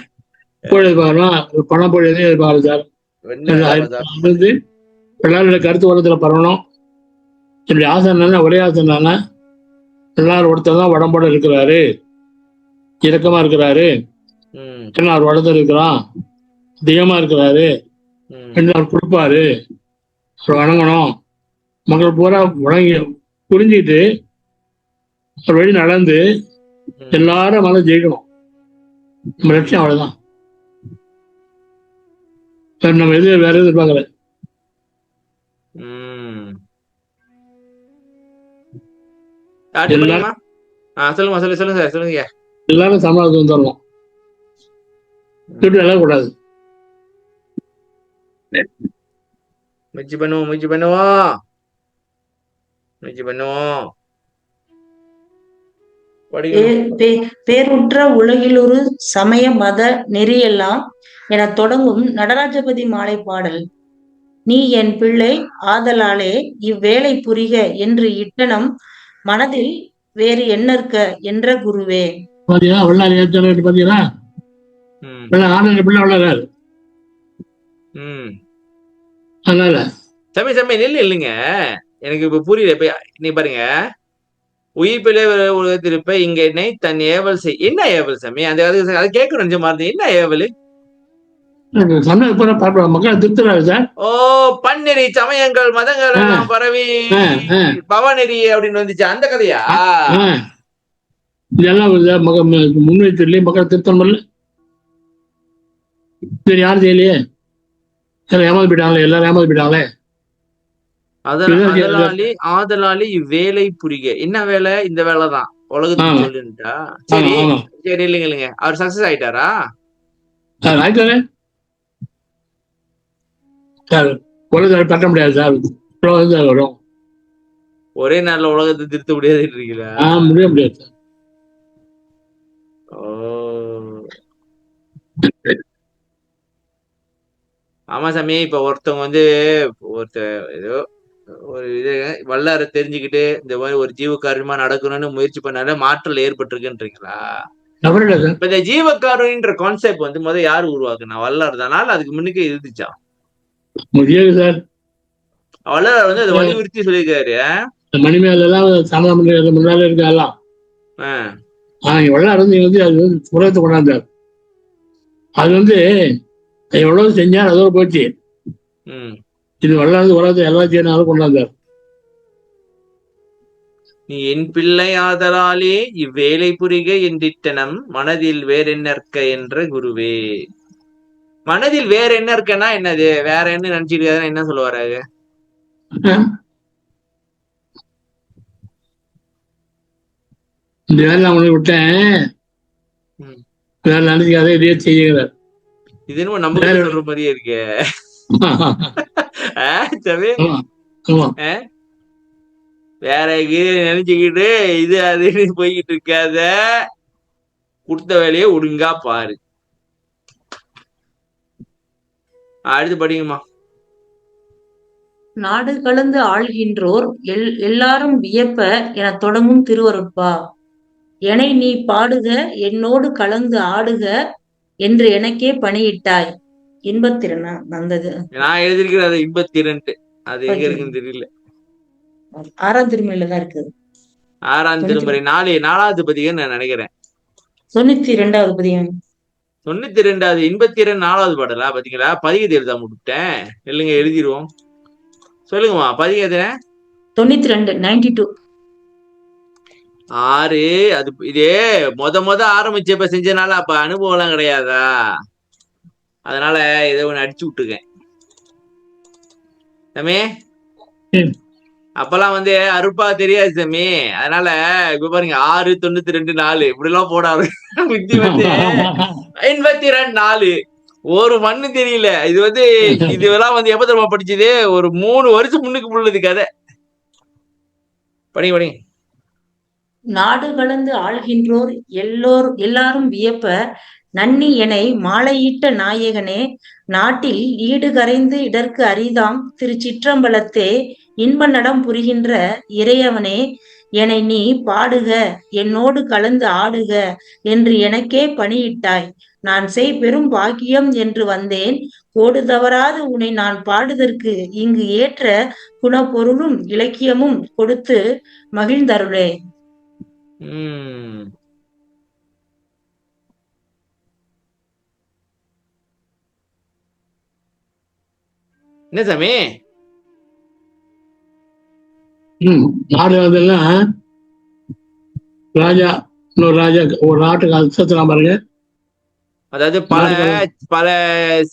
போய் எதிர்பார்க்கறோம். பணம் போய் எதையும் எதிர்பார்க்கறது சார். என்ன வேண்டாமா சாமி? வந்து எல்லாருடைய கருத்து உலகத்துல பரவணும். இப்படி ஆசை என்னன்னா, ஒரே ஆசை என்னன்னா, எல்லாரும் ஒருத்தர் தான் உடம்போட இருக்கிறாரு, இறக்கமா இருக்கிறாரு, எல்லாரும் வளர்த்து இருக்கிறான், அதிகமா இருக்கிறாரு, எல்லாரும் கொடுப்பாரு, வணங்கணும். மக்கள் பூரா வணங்கி புரிஞ்சுக்கிட்டு ஒரு வழி நடந்து எல்லாரும் மேல ஜெயிக்கணும். நம்ம லட்சியம் அவ்வளவுதான். நம்ம வேற எது எதிர்பார்க்கல. சொல்லுங்க. எல்லாரும் சமாளத்துக்கு வந்துடணும். திருப்பி எல்லாம் கூடாது. முயற்சி பண்ணுவோம். பேருற்ற உலகிலொரு சமய மத நெறியெல்லாம் என தொடங்கும் நடராஜபதி மாலை பாடல். நீ என் பிள்ளை ஆதலாலே இவ்வேளை புரிக என்று இட்டனம் மனதில் வேறு என்னற்க என்ற குருவே. பாத்தீங்களா பாத்தீங்களா? பிள்ளை வளராரு. அதனால சமய இல்லைங்க, எனக்கு இப்ப புரியல. இப்ப நீ பாருங்க, உயிர் பிள்ளை உலகத்திருப்ப இங்க என்னை தன் ஏவல் செய். என்ன ஏவல் சாமி? அந்த அதை கேட்கணும். நிஜமா இருந்து என்ன ஏவல்? மக்களை திருத்துறாரு சார். ஓ, பன்னெறி சமயங்கள் மதங்கள் எல்லாம் பரவி பவநெறி அப்படின்னு வந்துச்சு, அந்த கதையா? இதெல்லாம் முன்வைத்து மக்களை திருத்தம் சரி, யாரும் செய்யலையே, ஏமாந்து போயிட்டாங்களே, எல்லாரும் ஏமாந்து போயிட்டாங்களே. ஆதலாலே இவ்வேலை புரிக. என்ன வேலை? இந்த வேலைதான் உலகத்துக்கு சொல்லுன்ட்டா. சரி இல்லைங்க, அவர் சக்சஸ் ஆயிட்டாரா? ஆயிட்டாரு சார். உலகத்தை கட்ட முடியாது சார். வரும். ஒரே நாள்ல உலகத்தை திருத்த முடியாது. முடியாது சார். ஆமா சாமி. இப்ப ஒருத்தவங்க ஏதோ ஒரு இது வல்லார தெரிஞ்சுக்கிட்டு இந்த மாதிரி ஒரு ஜீவகாரியமா நடக்கணும்னு முயற்சி பண்ணால மாற்றல் ஏற்பட்டிருக்குன்றீங்களா? இப்ப இந்த ஜீவகாருண்யன்ற கான்செப்ட் முதல்ல யாரு உருவாக்குனா? வல்லார் தானா? அதுக்கு முன்னுக்கு இருந்துச்சா? முடியாது சார். வல்லார் அதை வலியுறுத்தி சொல்லியிருக்காரு. மணிமேல எல்லாம் சமாதானம் முன்னாலே இருக்கலாம். வல்லார் அது புறத்தை கொண்டாந்தார். அது எவ்வளவு செஞ்சா அதோட போச்சு. இது வல்லாது உலகத்தை எல்லாம் செய்யணும் கொண்டாந்தார். நீ என் பிள்ளை ஆதலாலே இவ்வேலை புரிக என்றிட்டனம் மனதில் வேறென்னற்க என்ற குருவே. மனதில் வேற என்ன இருக்கன்னா என்னது? வேற என்ன நினைச்சிட்டு என்ன சொல்ல வராங்க? இந்த வேலை அவனுக்கு விட்டேன், வேற நினைக்காத இதே செய்கிறார். இது என்னமோ நம்ம சொல்ற மாதிரியே இருக்கு. வேற நினைச்சுக்கிட்டு இது அது போய்கிட்டு இருக்காத, கொடுத்த வேலையை ஒழுங்கா பாரு. அடுத்து படிங்கம்மா. நாடு கலந்து ஆள்கின்றோர் எல்லாரும் வியப்ப என தொடங்கும் திருவருட்பா. எனை நீ பாடுக என்னோடு கலந்து ஆடுக என்று எனக்கே பணியிட்டாய். இன்பத்திறனா வந்தது. நான் எழுதியிருக்கிறது 82. அது எங்க இருக்குன்னு தெரியல. 6ஆம் திருமுறையிலதான் இருக்குது. 6ஆம் திருமுறை 4வது பதிகம் நான் நினைக்கிறேன். 92வது பதிகம். 92வது 82 4வது பாடலா? பாத்தீங்களா? பதிகத்தை எழுத முட்டேன். இல்லைங்க, எழுதிருவோம். சொல்லுங்கம்மா, பதிகத்தை 92 92 6. அது இதே மொத ஆரம்பிச்சப்ப செஞ்சனால அப்ப அனுபவம் எல்லாம் கிடையாதா? அதனால இதை ஒண்ணு அடிச்சு விட்டுருக்கேன். சாமி அப்பெல்லாம் அருப்பா தெரியாது சாமி. அதனால இப்ப பாருங்க 6 92 4 இப்படி எல்லாம் போடாது. புத்தி 52 4 ஒரு மண்ணு தெரியல. இது இதெல்லாம் எப்ப தெரியுமா படிச்சது? ஒரு 3 வருஷம் முன்னுக்கு உள்ளது கதை. படிங்க. நாடு கடந்து ஆள்கின்றோர் எல்லாரும் வியப்ப, நன்னி எனை மாலையிட்ட நாயகனே, நாட்டில் ஈடு கரைந்து இடர்க்கு அரிதாம் திருச்சிற்றம்பலத்தே இன்ப நடம் புரிகின்ற இறையவனே, எனை நீ பாடுக, என்னோடு கலந்து ஆடுக என்று எனக்கே பணியிட்டாய். நான் செய் பெரும் பாக்கியம் என்று வந்தேன். கோடு தவறாது உன்னை நான் பாடுதற்கு இங்கு ஏற்ற குணப்பொருளும் இலக்கியமும் கொடுத்து மகிழ்ந்தருளே. என்ன சாமி? நாடகத்தெல்லாம் ராஜா இன்னொரு ராஜா ஒரு நாட்டுக்கு அர்த்தத்தெல்லாம் பாருங்க. அதாவது பல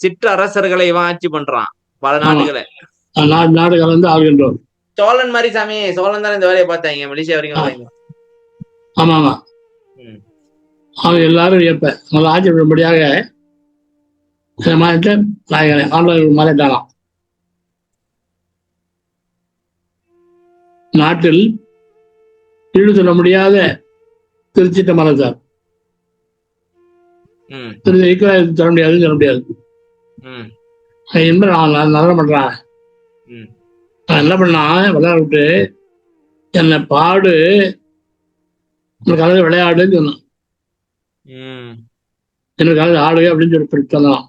சிற்றரசர்களை இவன் ஆட்சி பண்றான், பல நாடுகளை. நாடுகள் வந்து ஆளுகின்றோம். சோழன் மாதிரி சாமி, சோழன் தானே இந்த வேலையை பார்த்தாங்க, மலேசியா வரைக்கும். ஆமா ஆமா, அவங்க எல்லாரும் வியப்ப முதல்ல ஆட்சி பண்ணும்படியாக மாறிட்டாலாம். நாட்டில் ஈடு சொல்ல முடியாத திருச்சிட்ட மலத்தார் தர முடியாதுன்னு சொல்ல முடியாது. நல்ல பண்றான். என்ன பண்ணான், விளையாட விட்டு என்னை பாடு கலந்து விளையாடுன்னு சொன்னான். எனக்கு கலந்து ஆடு அப்படின்னு சொல்லி சொன்னான்.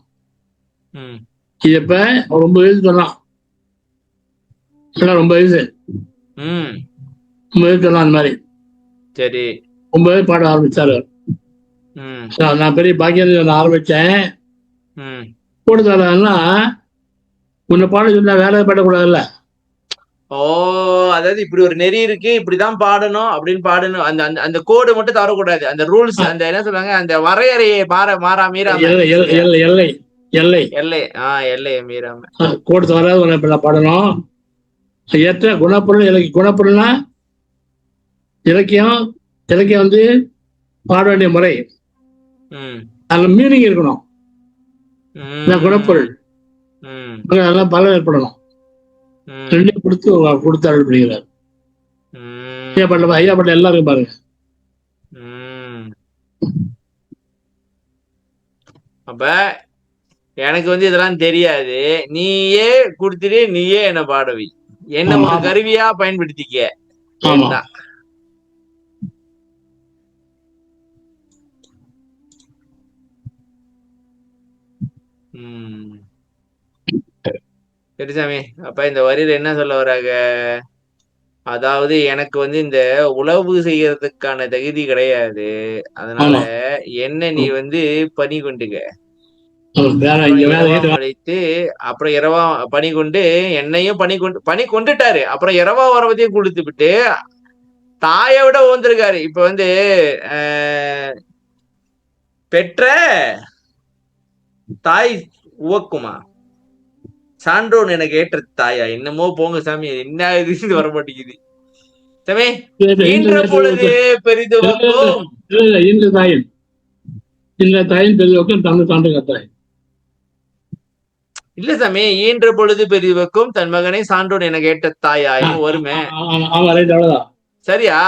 இது இப்ப ரொம்ப வயசு சொன்னான், ரொம்ப வயசு சொன்னான். அந்த மாதிரி சரி 9 வயசு பாட ஆரம்பிச்சாரு. நான் பெரிய பாக்கியம் ஆரம்பிச்சேன். கூடுதலா உன்னை பாட சொன்னா வேலை பாடக்கூடாதுல்ல. ஓ, அதாவது இப்படி ஒரு நெறி இருக்கு, இப்படிதான் பாடணும் அப்படின்னு பாடணும். அந்த அந்த கோடு மட்டும் தவறக்கூடாது. அந்த ரூல்ஸ், அந்த என்ன சொல்றாங்க, அந்த வரையறையை மீறாம எல்லை எல்லை எல்லையை மீறாம கோடு தவறாது பாடணும். ஏற்ற குணப்பொருள் குணப்பொருள்னா இலக்கியம் வந்து பாட வேண்டிய முறை, அதுல மீனிங் இருக்கணும். குணப்பொருள் அதெல்லாம் பலன் ஏற்படணும். ரெண்டையும் கொடுத்து அருள் பண்ணுகிறார். ஐயா பட்ட எல்லாருக்கும் பாருங்க. அப்ப எனக்கு வந்து இதெல்லாம் தெரியாது, நீயே கொடுத்துட்டு நீயே என்ன பாடவி, என்ன ஒரு கருவியா பயன்படுத்திக்க. சரி சாமி, அப்ப இந்த வரியில என்ன சொல்ல வராங்க, அதாவது எனக்கு வந்து இந்த உழவு செய்யறதுக்கான தகுதி கிடையாது, அதனால என்ன நீ வந்து பணி கொண்டுக்க. அழைத்து அப்புறம் இரவா பணி கொண்டு என்னையும் பணி கொண்டுட்டாரு. அப்புறம் இரவா வரவதையும் கொடுத்து விட்டு தாயை விட ஓந்திருக்காரு. இப்ப வந்து பெற்ற தாய் உவக்குமா, சான்றோன் எனக்கு ஏற்ற தாயா, என்னமோ போங்க சாமி, என்ன இது வர மாட்டேங்குது சாமி. ஈன்ற பொழுது பெரிதுவக்கும் இல்ல சாமி, ஈன்ற பொழுது பெரிதுவக்கும் தன் மகனை சான்றோன் எனக்கு ஏற்ற தாயா வருமே. சரியா?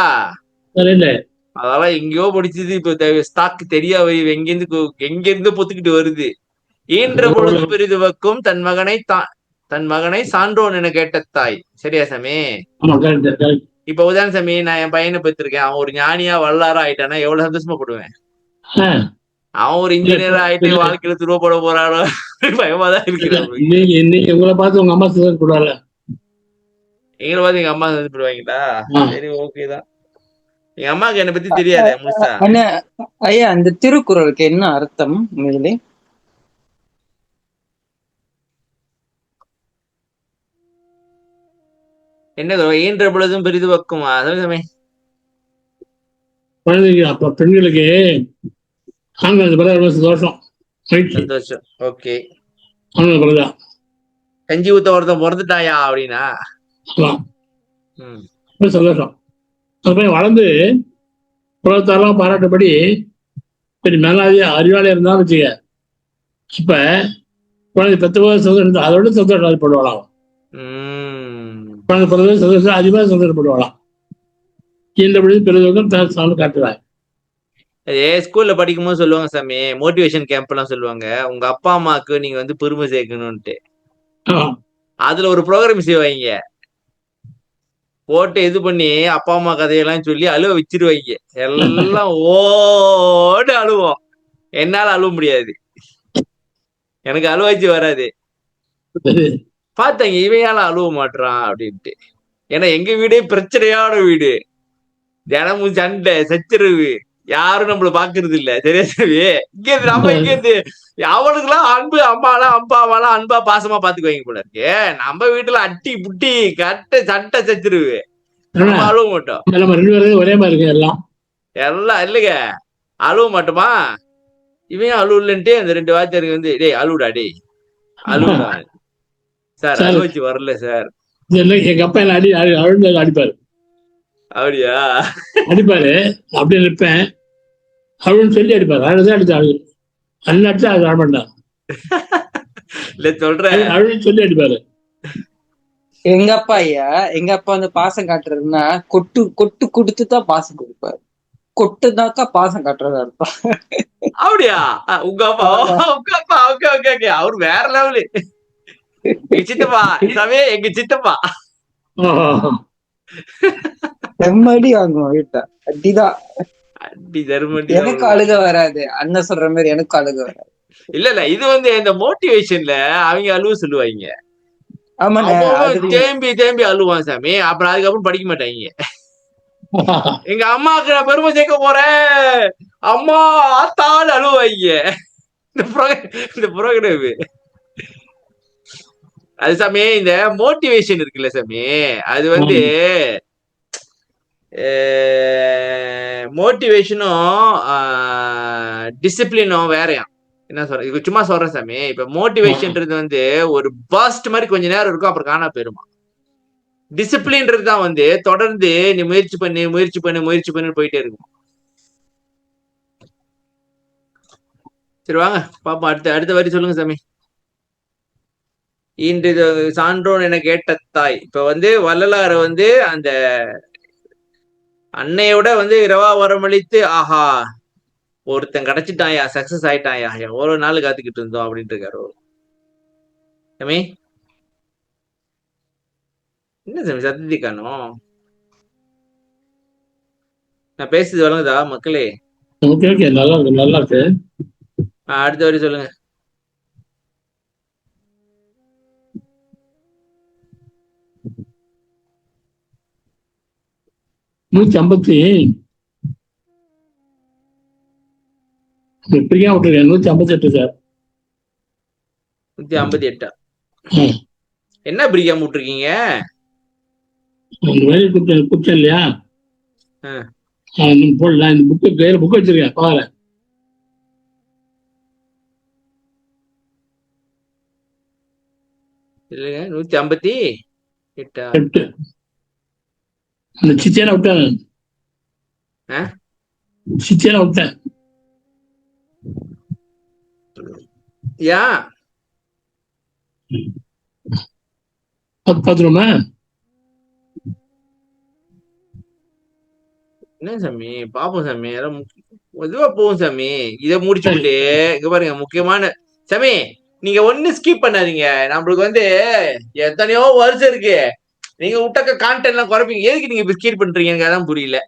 அதெல்லாம் எங்கேயோ படிச்சது, இப்ப ஸ்டாக் தெரியா எங்கிருந்து பொத்துக்கிட்டு வருது. ஈன்ற பொழுது பெரிதுவக்கும் தன் மகனை சான்றோன் என கேட்ட தாய். சரியா சாமி? இப்ப உதாரணம் சாமி, நான் என் பையனை பெற்றிருக்கேன், அவன் ஒரு ஞானியா வல்லாரா ஆயிட்டானா எவ்வளவு சந்தோஷமாப்படுவேன். அவன் ஒரு இன்ஜினியர் ஆயிட்டு வாழ்க்கையில துருவப்பட போறானோ பயமாதான் இருக்கிறான். எங்களை பார்த்து உங்க அம்மா சந்தோஷப்படுவாங்க, எங்களை பார்த்து எங்க அம்மா சந்தோஷப்படுவாங்களா? சரி, ஓகேதான். எங்க அம்மாவுக்கு என்னை பத்தி தெரியாது முழுசா. ஐயா, அந்த திருக்குறளுக்கு என்ன அர்த்தம் உண்மையிலே? என்ன ஈன்ற பொழுதும் பெரிதுவக்குமா? குழந்தைங்க அப்ப பெண்களுக்கு சந்தோஷம். ஓகே, கஞ்சி ஊத்த ஒருத்தன் பிறந்துட்டாயா அப்படின்னா சந்தோஷம். வளர்ந்து புலத்தாரெல்லாம் பாராட்டபடி கொஞ்சம் மேலாதியா அறிவாளியா இருந்தாலும் வச்சுக்க, இப்ப குழந்தை 10 வயசு சந்தோஷம், அதோட சந்தோஷம் படுவாளாம். குழந்தை 10 வயசு சந்தோஷம் அதிகமாக சந்தோஷப்படுவாளாம். இந்த பொழுது பிறகு சாமி காட்டுறாங்க. அதே ஸ்கூல்ல படிக்கும் போது சொல்லுவாங்க சாமி, மோட்டிவேஷன் கேம்ப் எல்லாம் சொல்லுவாங்க, உங்க அப்பா அம்மாவுக்கு நீங்க வந்து பெருமை சேர்க்கணும்ட்டு. அதுல ஒரு ப்ரோக்ராம் செய்வாங்க, போட்டு இது பண்ணி அப்பா அம்மா கதையெல்லாம் சொல்லி அழுவ வச்சிருவாங்க. எல்லாம் ஓடு அழுவோம். என்னால அழுவ முடியாது, எனக்கு அழுவாச்சு வராது. பார்த்தாங்க இவையால அழுவ மாட்டான் அப்படின்ட்டு. ஏன்னா எங்க வீடே பிரச்சனையான வீடு, தினமும் சண்டை சச்சரவு, யாரும் நம்மள பாக்குறது இல்ல. சரியா சரி, இங்க இருந்து நம்ம இங்க இருந்து அவனுக்குலாம் அன்பு, அம்மாலாம் அப்பாவெல்லாம் அன்பா பாசமா பாத்துக்குவாங்க போல இருக்கு. நம்ம வீட்டுல அட்டி புட்டி கட்ட சட்டை சச்சரவு, நம்ம அழுவ மாட்டோம். நம்ம 2 பேரும் ஒரே மாதிரி இருக்கு எல்லாம். எல்லாம் இல்லைங்க, அழுவ மாட்டோமா. இவன் அழுவலன்ட்டு அந்த 2 வாத்தியாருக்கு வந்து, டேய் அழுவுடா, டேய் அழுவுடா சார், அழுவச்சு வரல சார். எங்க அப்பா என்ன அழுந்து அடிப்பாரு. அப்படியா? அடிப்பாரு, அப்படியே நிற்பேன், அழுன்னு சொல்லி அடிப்பாரு. அழுதான் அடிச்சு அழு அடிச்சா அது ஆடமாட்டான். இல்ல சொல்றேன், அழுன்னு சொல்லி அடிப்பாரு. எங்க அப்பா ஐயா, எங்க அப்பா வந்து பாசம் காட்டுறதுன்னா கொட்டு கொட்டு கொடுத்துதான் பாசம் கொடுப்பாரு. கொட்டுதாக்கா பாசம் காட்டுறதா இருப்பான். அப்படியா? உங்க அப்பா, உங்க அப்பா, ஓகே ஓகே ஓகே, அவரு வேற லெவலு. எங்க சித்தப்பா இதவே, எங்க சித்தப்பா செம்மடி வாங்குவோம் வீட்டை, அடிதான். அடி தர்மடி. எனக்கு அழுக வராது, அண்ணன் சொல்ற மாதிரி எனக்கு அழுக வராது. இல்ல இல்ல, இது வந்து இந்த மோட்டிவேஷன்ல அவங்க அழுவ சொல்லுவாங்க. ஆமா, தேம்பி தேம்பி அழுவான் சாமி. அப்புறம் அதுக்கப்புறம் படிக்க மாட்டாங்க. எங்க அம்மாவுக்கு நான் பெருமை சேர்க்க போறேன், அம்மா ஆத்தாள் அழுவாங்க. இந்த புரோகிராம் அது சாமி. இந்த மோட்டிவேஷன் இருக்குல்ல சாமி, அது வந்து மோட்டிவேஷனும் டிசிப்ளினும் வேறையா. என்ன சொல்ற, இது சும்மா சொல்றேன் சாமி. இப்ப மோட்டிவேஷன்ன்றது வந்து ஒரு பர்ஸ்ட் மாதிரி கொஞ்ச நேரம் இருக்கும், அப்புறம் காணா போயிருமா. டிசிப்ளின்றது தான் வந்து தொடர்ந்து நீ முயற்சி பண்ணி முயற்சி பண்ணி முயற்சி பண்ணி போயிட்டே இருக்கும். சரி வாங்க பாப்பா, அடுத்த வரி சொல்லுங்க சாமி. இன்று சான்றோன் என கேட்ட தாய். இப்ப வந்து வள்ளலார வந்து அந்த அன்னையோட வந்து இரவா வரமளித்து, ஆஹா ஒருத்தன் கிடைச்சிட்டாயா, சக்சஸ் ஆயிட்டாயா, எவ்வளவு நாள் காத்துக்கிட்டு இருந்தோம் அப்படின்ட்டு இருக்காரு சாமி. என்ன சாமி சத்தத்தை காணோம்? நான் பேசுறது வழங்குதா மக்களே? ஓகே ஓகே, நல்லா இருக்கு நல்லா இருக்கு. அடுத்த வரி சொல்லுங்க. எப்படியா விட்டுருக்கேன்? 158 சார். 158. என்ன பிரிக்காம விட்டுருக்கீங்க? குச்சம் இல்லையா? போடலாம். இந்த புக்கு பேர் புக் வச்சிருக்கேன் பாரு. இல்லைங்க, 158. அந்த சிச்சேன விட்டேன், சிச்சேன விட்டேன். யா பாத்துருமா? என்ன சாமி பாப்போம் சாமி, இதுவா போகும் சாமி. இதை முடிச்சுட்டு இங்க பாருங்க, முக்கியமான சாமி நீங்க ஒண்ணு ஸ்கிப் பண்ணாதீங்க. நம்மளுக்கு வந்து எத்தனையோ வருஷம் இருக்கு, நீங்க விட்டக்க கான்டென்ட் எல்லாம் குறைப்பீங்க. எதுக்கு நீங்க ஸ்கிப் பண்றீங்க? எனக்கு அதான் புரியல.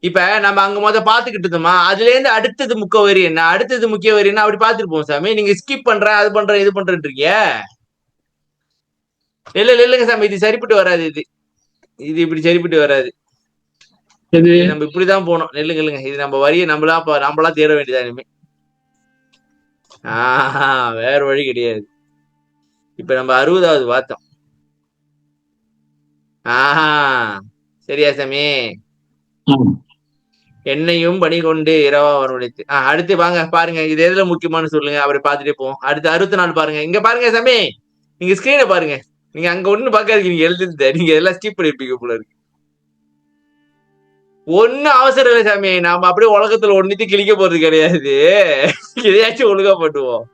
இப்ப நம்ம அங்க பாத்துக்கிட்டு இருந்தோமா, அதுல இருந்து அடுத்தது முக்கிய வரி என்ன, அடுத்தது முக்கிய வரி என்ன, அப்படி பாத்துருப்போம் சாமி. நீங்க ஸ்கிப் பண்ற, அது பண்ற, இது பண்றீங்க. இல்லைங்க சாமி, இது சரிப்பட்டு வராது. இது இப்படி சரிப்பட்டு வராது. நம்ம இப்படிதான் போனோம். நெல்லுங்க, இது நம்ம வரியை நம்மளா தேட வேண்டியதா இனிமே. வேற வழி கிடையாது. இப்ப நம்ம 60வது பார்த்தோம். சரியா சாமி? என்னையும் பணி கொண்டு இரவா வரவழைத்து. அடுத்து வாங்க பாருங்க, இது எதுல முக்கியமானு சொல்லுங்க, அப்படி பாத்துட்டே போவோம். அடுத்து 64 பாருங்க. இங்க பாருங்க சாமி, நீங்க ஸ்கிரீனை பாருங்க. நீங்க அங்க ஒண்ணு பாக்காதீங்க, நீங்க எழுதிருந்த நீங்க எல்லாம் ஸ்கிப் பண்ணிருப்பீங்க போல இருக்கு. ஒன்னும் அவசரம் இல்லை சாமி, நாம அப்படியே உலகத்துல ஒன்னுத்தி கிழிக்க போறது கிடையாது. இதையாச்சும் ஒழுங்கா பண்ணுவோம்.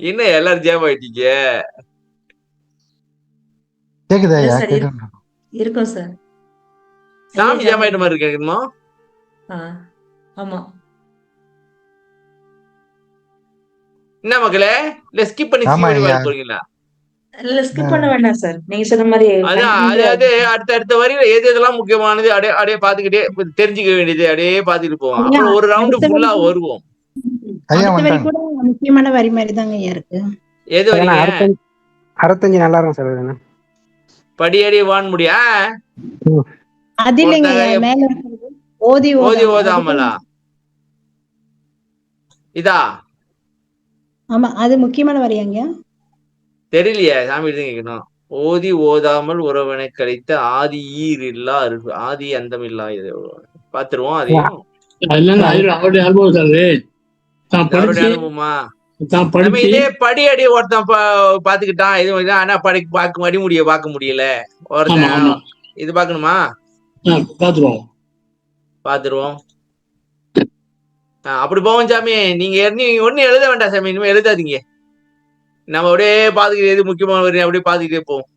என்ன எல்லாரும் ஜேம் ஆயிட்டீங்க? இருக்கும் சார். சாமி ஜாமாயிட்ட மாதிரி இருக்கு என்னமோ. ஆமா. என்ன மக்களே, இல்ல ஸ்கிப் பண்ணி போறீங்களா? இல்ல ஸ்கிப் பண்ண வேண்டாம் சார், நீங்க சொன்ன மாதிரி. அதாவது அடுத்த வரியில எது எதெல்லாம் முக்கியமானது அப்படியே பாத்துக்கிட்டே தெரிஞ்சுக்க வேண்டியது அப்படியே பாத்துட்டு போவோம். அப்புறம் ஒரு ரவுண்டு ஃபுல்லா வருவோம். கூட முக்கியமான வரி மாதிரி தாங்க இருக்கு. எது வரீங்க? 65 நல்லா இருக்கும் சார். படியடி வான் முடியா அது இல்லைங்க, மேல ஓதி ஓதாமலா இதா? ஆமா, அது முக்கியமான வரியாங்க. தெரியலையே, சாமி கேட்கணும். ஓதி ஓதாமல் உறவனை கழித்த ஆதி ஈர் இல்லா ஆதி அந்தம் இல்லா. இது பாத்துருவோம். அதையும் அனுபவமா இதே படி அடி ஒருத்தன் பாத்துக்கிட்டான். இது ஆனா பார்க்க முடியல ஒருத்தன். இது பாக்கணுமா? பாத்துருவோம். அப்படி போவோம் சாமி. நீங்க ஒன்னும் எழுத வேண்டாம் சாமி, இனிமே எழுதாதீங்க. நம்ம அப்படியே பாத்துக்கிட்டு எது முக்கியமான வரி அப்படியே பாத்துக்கிட்டே போவோம்.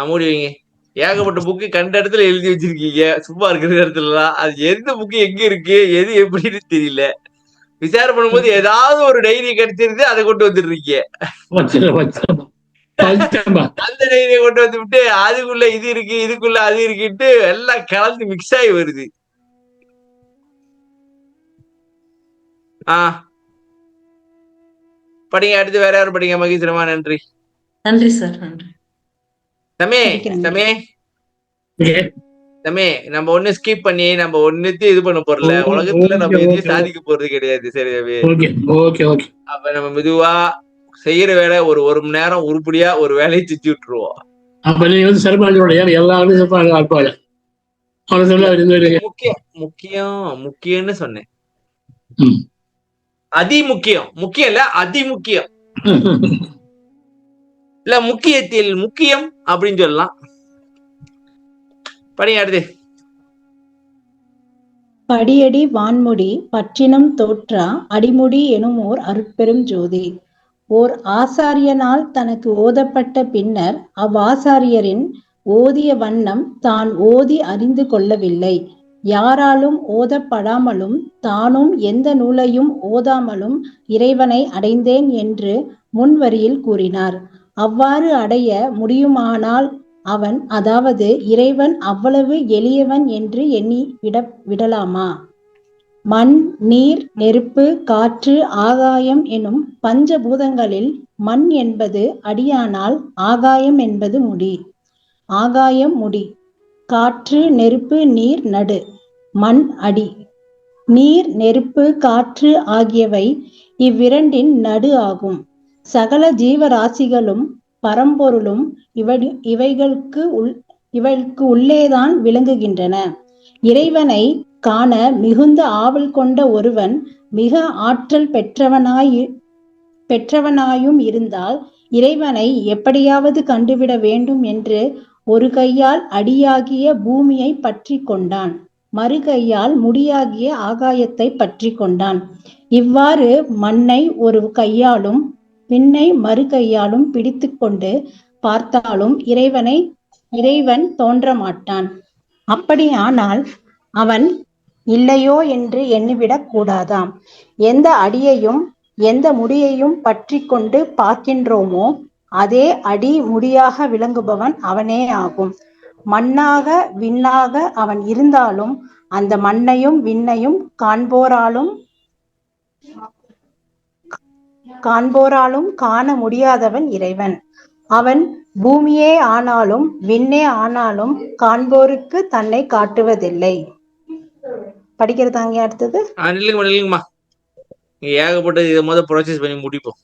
மூடி வைங்க. ஏகப்பட்ட புக்கு கண்ட இடத்துல எழுதி வச்சிருக்கீங்க, சும்மா இருக்கிற இடத்துலலாம். அது எந்த புக்கு எங்க இருக்கு எது எப்படின்னு தெரியல. விசாரணை பண்ணும்போது ஏதாவது ஒரு டைரி கிடைச்சிருந்து அதை கொண்டு வந்துடுறீங்க. அந்த டைரியை கொண்டு வந்து விட்டு அதுக்குள்ள இது இருக்கு இதுக்குள்ள அது இருக்குன்ட்டு எல்லாம் கலந்து மிக்ஸ் ஆகி வருது. படிங்க. அடுத்து வேற யாரும் படிங்க. மகிழ்ச்சிரமா. நன்றி. நன்றி சார். நன்றி தமே. நம்ம ஒண்ணு ஸ்கிப் பண்ணி நம்ம ஒன்னுத்தையும் இது பண்ண போறல. உலகத்துல நம்ம எதையும் சாதிக்க போறது கிடையாது. சரி தம்பி. அப்ப நம்ம மெதுவா செய்யற வேலை ஒரு மணி நேரம் உருப்படியா ஒரு வேலையை செஞ்சு விட்டுருவோம். முக்கியம்னு சொன்னேன். முக்கியம் இல்ல, அதிமுக்கியம் இல்ல, முக்கியத்தில் முக்கியம் அப்படின்னு சொல்லலாம். படிங்க அடுத்து. படியடி வான்முடி பற்றினம் தோற்றா அடிமுடி எனும் ஓர் அருட்பெரும் ஜோதி. ஓர் ஆசாரியனால் தனக்கு ஓதப்பட்ட பின்னர் அவ்வாசாரியரின் ஓதிய வண்ணம் தான் ஓதி அறிந்து கொள்ளவில்லை. யாராலும் ஓதப்படாமலும் தானும் எந்த நூலையும் ஓதாமலும் இறைவனை அடைந்தேன் என்று முன்வரியில் கூறினார். அவ்வாறு அடைய முடியுமானால் அவன், அதாவது இறைவன், அவ்வளவு எளியவன் என்று எண்ணி விடலாமா? மண், நீர், நெருப்பு, காற்று, ஆகாயம் எனும் பஞ்சபூதங்களில் மண் என்பது அடியானால் ஆகாயம் என்பது முடி. ஆகாயம் முடி. காற்று, நெருப்பு, நீர் நடு, மண் அடி. நீர், நெருப்பு, காற்று ஆகியவை இவ்விரண்டின் நடு ஆகும். சகல ஜீவராசிகளும் பரம்பொருளும் இவைகளுக்கு உள்ளேதான் விளங்குகின்றன. இறைவனை காண மிகுந்த ஆவல் கொண்ட ஒருவன் மிக ஆற்றல் பெற்றவனாயும் இருந்தால் இறைவனை எப்படியாவது கண்டுவிட வேண்டும் என்று ஒரு கையால் அடியாகிய பூமியை பற்றி கொண்டான், மறு கையால் முடியாகிய ஆகாயத்தை பற்றி கொண்டான். இவ்வாறு மண்ணை ஒரு கையாலும் விண்ணை மறு கையாலும் பிடித்து கொண்டு பார்த்தாலும் இறைவன் தோன்ற மாட்டான். அப்படியானால் அவன் இல்லையோ என்று எண்ணிவிடக் கூடாதாம். எந்த அடியையும் எந்த முடியையும் பற்றி கொண்டு பார்க்கின்றோமோ அதே அடி முடியாக விளங்குபவன் அவனே ஆகும். மண்ணாக விண்ணாக அவன் இருந்தாலும் அந்த மண்ணையும் விண்ணையும் காண்போராலும் காண முடியாதவன் இறைவன். அவன் பூமியே ஆனாலும் விண்ணே ஆனாலும் காண்போருக்கு தன்னை காட்டுவதில்லை. படிக்கிறதாங்க அடுத்தது. ஏகப்பட்டது. இதை முதல் ப்ராசஸ் பண்ணி முடிப்போம்.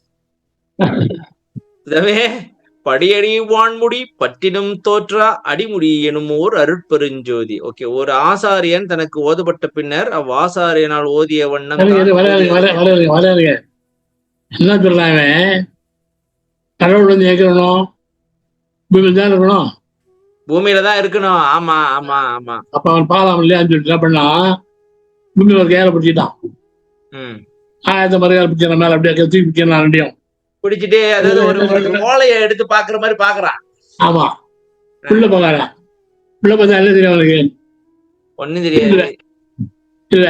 படியடி வான்முடி பட்டினம் தோற்றா அடிமுடி எனும் ஓர் அருட்பெருஞ்சோதி. ஓகே. ஒரு ஆசாரியன் தனக்கு ஓதப்பட்ட பின்னர் அவ்வாசாரியனால் ஓதிய வண்ணம் என்ன சொல்றாங்க? கடவுள் வந்து ஏற்கணும், பூமியில தான் இருக்கணும். பூமியில தான் இருக்கணும். ஆமா ஆமா ஆமா. அப்ப அவன் பாலாம் இல்லையான்னு சொல்லிட்டு என்ன பண்ணா, பூமியில ஒரு கையால பிடிச்சிட்டான். ஆயிரத்தி மறுகால பிடிச்ச மேல அப்படியே தூக்கி பிடிச்சான். ரெண்டையும் பிடிச்சிட்டு அதாவது ஒரு ஓலையை எடுத்து பாக்குற மாதிரி பாக்குறான். ஆமா, உள்ள போகாத உள்ள பார்த்தா என்ன தெரியும் அவனுக்கு? ஒண்ணும் தெரியாது. இல்ல.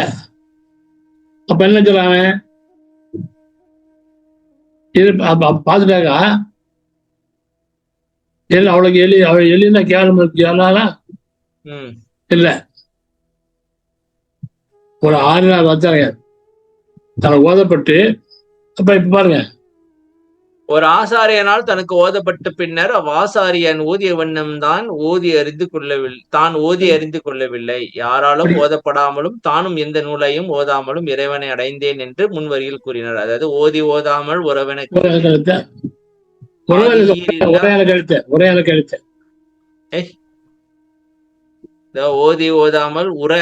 அப்ப என்ன சொல்றாங்க? இது பார்த்துட்டாக்கா இல்ல அவளுக்கு அவள் எலின்னா கேவலம் இல்ல. ஒரு 6 நாள் வச்சாங்க தனக்கு ஓதப்பட்டு. அப்ப இப்ப பாருங்க, ஒரு ஆசாரியனால் தனக்கு ஓதப்பட்ட பின்னர் அவ்வாசாரியன் ஓதிய வண்ணம் தான் ஓதி அறிந்து கொள்ளவில்லை. யாராலும் ஓதப்படாமலும் தானும் எந்த நூலையும் ஓதாமலும் இறைவனை அடைந்தேன் என்று முன்வரியில் கூறினார். அதாவது ஓதாமல் உறவனுக்கு ஓதாமல் உற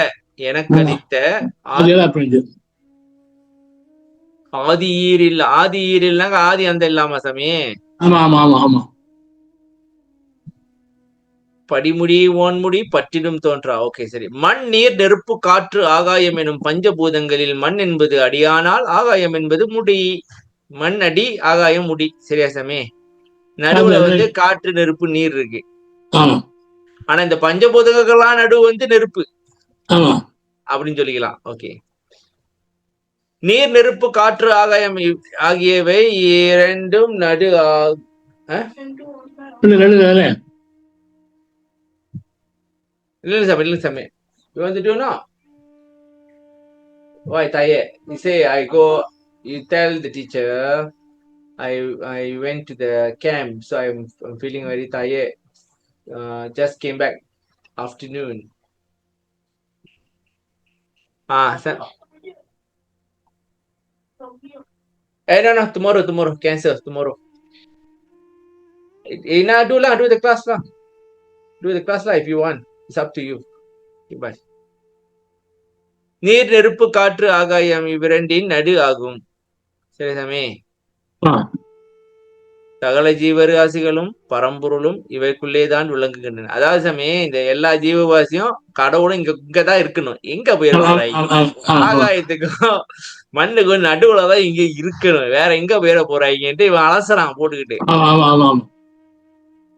எனக்கு அளித்த ஆதி ஈரில்னாங்க ஆதி அந்த இல்லாம சாமி. படிமுடி ஓன்முடி பற்றிலும் தோன்றா. ஓகே சரி. மண் நீர் நெருப்பு காற்று ஆகாயம் எனும் பஞ்சபூதங்களில் மண் என்பது அடியானால் ஆகாயம் என்பது முடி. மண் அடி, ஆகாயம் முடி. சரியா சாமி? நடுவுல காற்று நெருப்பு நீர் இருக்கு. ஆனா இந்த பஞ்சபூதங்கள்லாம் நடுவு நெருப்பு அப்படின்னு சொல்லிக்கலாம். ஓகே. நீர் நெருப்பு காற்று ஆகாயம் ஆகியவை இரண்டும் நடு இல்ல சாமி. You want to do now? Why tired? You say I go. You tell the teacher I went to the camp, so I'm feeling very tired. Just came back afternoon. No. Tomorrow. Cancel tomorrow. Do the class lah. Do the class lah if you want. It's up to you. Bye. நீர் நெருப்பு காற்று ஆகாயம் இவ்விரண்டின் நடு ஆகும். சரி சாமி? சகல ஜீவராசிகளும் பரம்பொருளும் இவைக்குள்ளேதான் விளங்குகின்றன. அதாவது சாமி, இந்த எல்லா ஜீவவாசியும் கடவுளும் இங்கதான் இருக்கணும். எங்க போயிட ஆகாயத்துக்கும் மண்ணுக்கும் நடுவுலதான் இங்க இருக்கணும். வேற எங்க போயிட போறாங்கன்ட்டு இவன் அலசறான் போட்டுக்கிட்டு.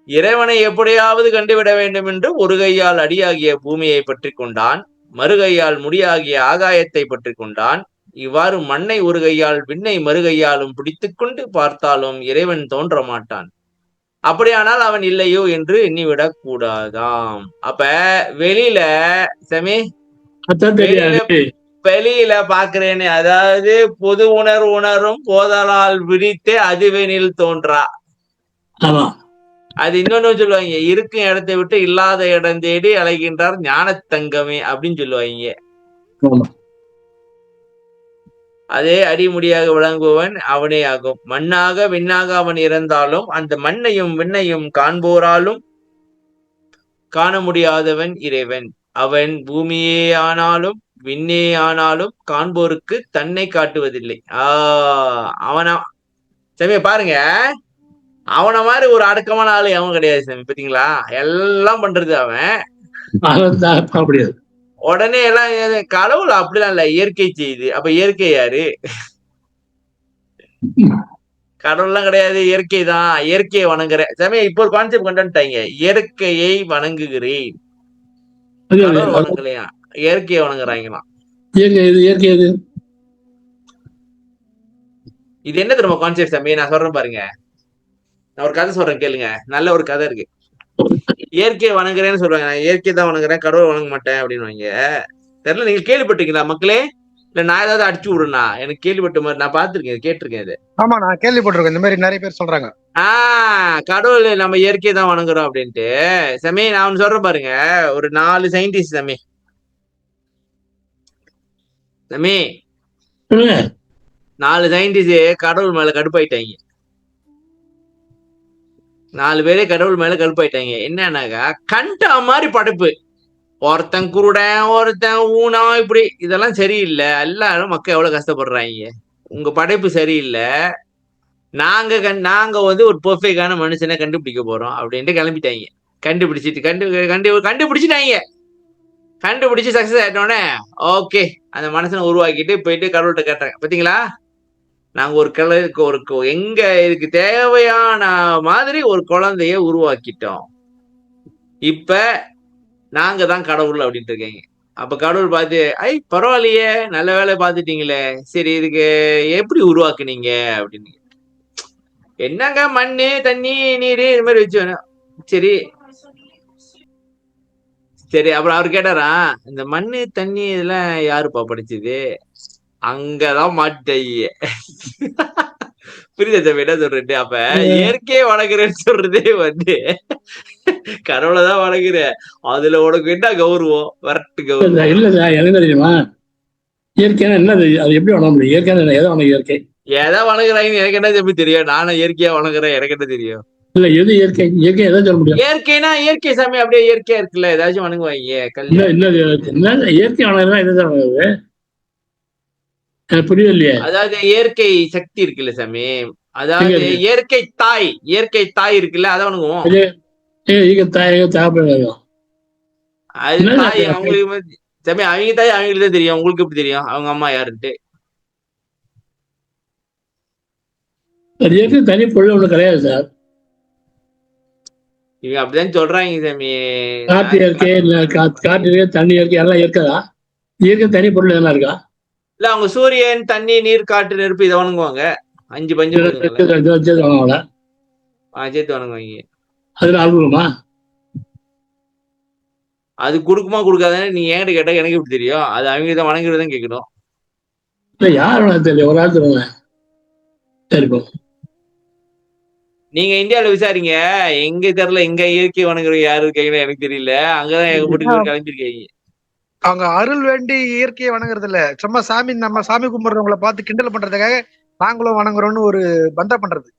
இறைவனை எப்படியாவது கண்டுவிட வேண்டும் என்று ஒரு கையால் அடியாகிய பூமியை பற்றி கொண்டான், மறுகையால் முடியாகிய ஆகாயத்தை பற்றி கொண்டான். இவ்வாறு மண்ணை ஒரு கையால் விண்ணை மறுகையாலும் பிடித்துக் கொண்டு பார்த்தாலும் இறைவன் தோன்ற மாட்டான். அப்படியானால் அவன் இல்லையோ என்று எண்ணிவிடக் கூடாதாம். அப்ப வெளியில சாமி வெளியில பாக்குறேன்னு, அதாவது பொது உணரும் போதலால் விரித்தே அதுவெனில் தோன்றா. அது இன்னொன்னு சொல்லுவாங்க, இருக்கும் இடத்தை விட்டு இல்லாத இடம் தேடி அலைகின்றார் ஞானத்தங்கமே அப்படின்னு சொல்லுவாங்க. அதே அடிமுடியாக விளங்குபவன் அவனே ஆகும். மண்ணாக விண்ணாக அவன் இறந்தாலும் அந்த மண்ணையும் விண்ணையும் காண்போராலும் காண முடியாதவன் இறைவன். அவன் பூமியே ஆனாலும் விண்ணே ஆனாலும் காண்போருக்கு தன்னை காட்டுவதில்லை. அவனா சமய பாருங்க, அவனை மாதிரி ஒரு அடக்கமான ஆளு அவன் கிடையாது சாமி. பாத்தீங்களா? எல்லாம் பண்றது அவன். உடனே எல்லாம் கடவுள் அப்படிலாம் இல்ல, இயற்கை செய்யுது. அப்ப இயற்கை யாரு? கடவுள்லாம் கிடையாது, இயற்கை தான். இயற்கையை வணங்குறேன் சமயம். இப்போ ஒரு கான்செப்ட் கொண்டு வந்துட்டாங்க, இயற்கையை வணங்குகிறேன். கடவுள் வணங்கலையா, இயற்கையை வணங்குறாங்களாம். இது என்ன தெரியுமா கான்செப்ட் சாமி? நான் சொல்றேன் பாருங்க. நான் ஒரு கதை சொல்றேன் கேளுங்க. நல்ல ஒரு கதை இருக்கு. இயற்கையை வணங்குறேன்னு சொல்றாங்க. நான் இயற்கை தான் வணங்குறேன், கடவுள் வணங்க மாட்டேன் அப்படின்னு தெரியல. நீங்க கேள்விப்பட்டீங்களா மக்களே? இல்ல நான் ஏதாவது அடிச்சு விடுறேன்னா? எனக்கு கேள்விப்பட்ட மாதிரி நான் பாத்திருக்கேன், கேட்டிருக்கேன். இது ஆமா, நான் கேள்விப்பட்டிருக்கேன். இந்த மாதிரி நிறைய பேர் சொல்றாங்க. கடவுள் நம்ம இயற்கையை தான் வணங்குறோம் அப்படின்ட்டு. சமய நான் சொல்றேன் பாருங்க. ஒரு 4 சயின்டிஸ்ட் சமய 4 சயின்டிஸ்ட் கடவுள் மேல கடுப்பாயிட்டாங்க. 4 பேரே கடவுள் மேல கடுப்பாயிட்டாங்க. என்னன்னாக்கா, கண்டா மாதிரி படைப்பு. ஒருத்தன் குருடன், ஒருத்தன் ஊனா, இப்படி இதெல்லாம் சரியில்லை. எல்லாரும் மக்கள் எவ்வளவு கஷ்டப்படுறாங்க. உங்க படைப்பு சரியில்லை. நாங்க ஒரு பெர்ஃபெக்டான மனுஷனை கண்டுபிடிக்க போறோம் அப்படின்ட்டு கிளம்பிட்டாங்க. கண்டுபிடிச்சிட்டாங்க. கண்டுபிடிச்சு சக்சஸ் ஆயிட்டோன்னே ஓகே, அந்த மனுஷனை உருவாக்கிட்டு போயிட்டு கடவுள்கிட்ட கேட்டாங்க, பாத்தீங்களா நாங்க ஒரு எங்க இதுக்கு தேவையான மாதிரி ஒரு குழந்தைய உருவாக்கிட்டோம். இப்ப நாங்க தான் கடவுள் அப்படின்ட்டு இருக்கீங்க. அப்ப கடவுள் பார்த்து, ஐ பரவாயில்லையே, நல்ல வேலை பார்த்துட்டீங்களே, சரி இதுக்கு எப்படி உருவாக்குனீங்க அப்படின்னு. என்னங்க மண்ணு தண்ணி நீரு இது மாதிரி வச்சு வேணும். சரி சரி அப்புறம் அவர் கேட்டாரா, இந்த மண்ணு தண்ணி இதெல்லாம் யாருப்பா படிச்சது? அங்கதான் மாட்டீங்க. புரியுதா தம்பி என்ன சொல்றேன்? அப்ப இயற்கையை வணங்குறேன்னு சொல்றதே வந்து கடவுளை தான் வணங்குற. அதுல உனக்கு என்ன கௌரவம்? வரட்டு கௌரவம். இல்ல சார், என்ன தெரியுமா, இயற்கையான என்னது, அது எப்படி வணங்க முடியும்? இயற்கையான எதை வணங்க? இயற்கை எதை வணங்குறாங்கன்னு எனக்கு என்ன தம்பி தெரியும்? நானும் இயற்கையா வணங்குறேன், எனக்கு என்ன தெரியும்? இல்ல, எது இயற்கை? இயற்கை எதை சொல்ல முடியும்? இயற்கைனா இயற்கை சாமி அப்படியே இயற்கையா இருக்குல்ல, ஏதாச்சும் வணங்குவாங்க கல்யாணம். என்ன இயற்கை வணங்குறதுனா எதை சார் வணங்குது? எனக்கு புரியல இல்லையே. அதாவது இயற்கை சக்தி இருக்குல்ல சாமி, அதாவது இயற்கை தாய் இருக்குல்ல, அதை வணங்குவோம். அது தாய் அவங்களுக்கு சாமி, அவங்க தாய் அவங்களுக்கு தான் தெரியும். உங்களுக்கு எப்படி தெரியும் அவங்க அம்மா யாருன்ட்டு? இயற்கை தனி பொருள் ஒண்ணு கிடையாது சார். இவங்க அப்படிதான் சொல்றாங்க சாமி. காற்று இயற்கை, காற்று இயற்கை, தண்ணி இயற்கை எல்லாம் இயற்கைதா? இயற்கை தனி பொருள் எதனா இருக்கா? இல்ல, அவங்க சூரியன், தண்ணி, நீர், காற்று, நெருப்பு இதை வணங்குவாங்க. 5 பஞ்சம் சேர்த்து வணங்குவாங்க. சேர்த்து வணங்குவாங்க. அதுல அனுபவமா? அது கொடுக்குமா கொடுக்காதானே நீ என்கிட்ட கேட்டா எனக்கு எப்படி தெரியும்? அது அவங்க தான் வணங்குறதான் கேட்கணும். இல்ல, யார் வேணா தெரியல, ஒரு ஆள் சொல்லுங்க. சரி போ. நீங்க இந்தியாவில விசாரிங்க, எங்க தெரியல, எங்க இயற்கை வணங்குற யாரு இருக்கீங்கன்னு எனக்கு தெரியல. அங்கதான் ஏகப்பட்டு கிளம்பிருக்கீங்க. அவங்க அருள் வேண்டி இயற்கையை வணங்குறது இல்ல, சும்மா சாமி, நம்ம சாமி கும்பிடுறவங்களை பார்த்து கிண்டல் பண்றதுக்காக நாங்களும் வணங்குறோம்னு ஒரு பந்தா பண்றது.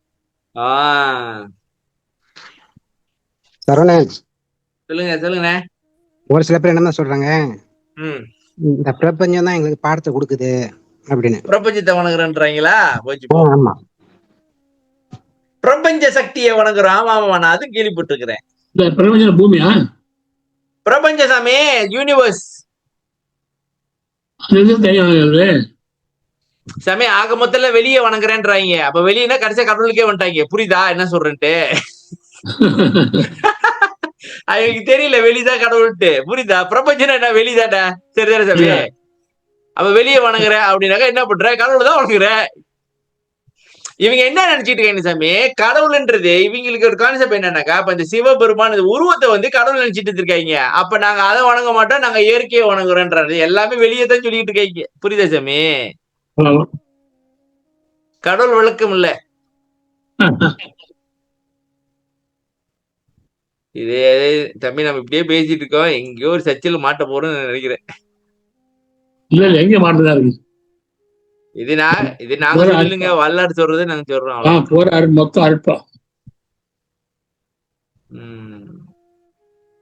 சரவணன், சொல்லுங்க. ஒரு சில பேர் என்ன சொல்றாங்க, இந்த பிரபஞ்சம் தான் எங்களுக்கு பாடத்தை கொடுக்குது அப்படின்னு. பிரபஞ்சத்தை வணங்குறேன்றாங்களா? ஆமா, பிரபஞ்ச சக்தியை வணங்குறோம். ஆமா, நான் அதுவும் கேள்விப்பட்டு இருக்கிறேன். பிரபஞ்ச பூமியா? பிரபஞ்ச சாமி, யூனிவர்ஸ் சாமி. ஆக மொத்தத்துல வெளியே வணங்குறேன்றாங்க. அப்ப வெளியேனா கடைசியா கடவுளுக்கே வந்துட்டாங்க. புரியுதா என்ன சொல்றேன்ட்டு? அவங்களுக்கு தெரியல வெளிதான் கடவுள்ட்டு. புரியுதா? பிரபஞ்சம் என்ன வெளிதானே? சரிதானே சாமி? அப்ப வெளியே வணங்குற அப்படின்னாக்கா என்ன பண்ற? கடவுள் தான் வணங்குற. இவங்க என்ன நினைச்சிட்டு இருக்காங்க சாமி, கடவுள்ன்றது இவங்களுக்கு ஒரு கான்செப்ட் என்னன்னாக்கா, இப்ப இந்த சிவபெருமான உருவத்தை வந்து கடவுள் நினைச்சிட்டு இருக்காங்க. அப்ப நாங்க அதை வணங்க மாட்டோம், நாங்க இயற்கையை வணங்குறோன்றது எல்லாமே வெளியே தான் சொல்லிட்டு இருக்காங்க. புரியுதா சாமி? கடவுள் விளக்கம் இல்ல இதே தம்பி. நம்ம இப்படியே பேசிட்டு இருக்கோம், எங்கேயோ ஒரு சர்ச்சில் மாட்ட போறோம்னு நினைக்கிறேன். இல்ல, எங்க மாட்டதா இருக்கு? இது நாங்க சொல்லுங்க, வல்லாடு சொல்றது நாங்க சொல்றோம். போற மொத்தம் அல்பம்.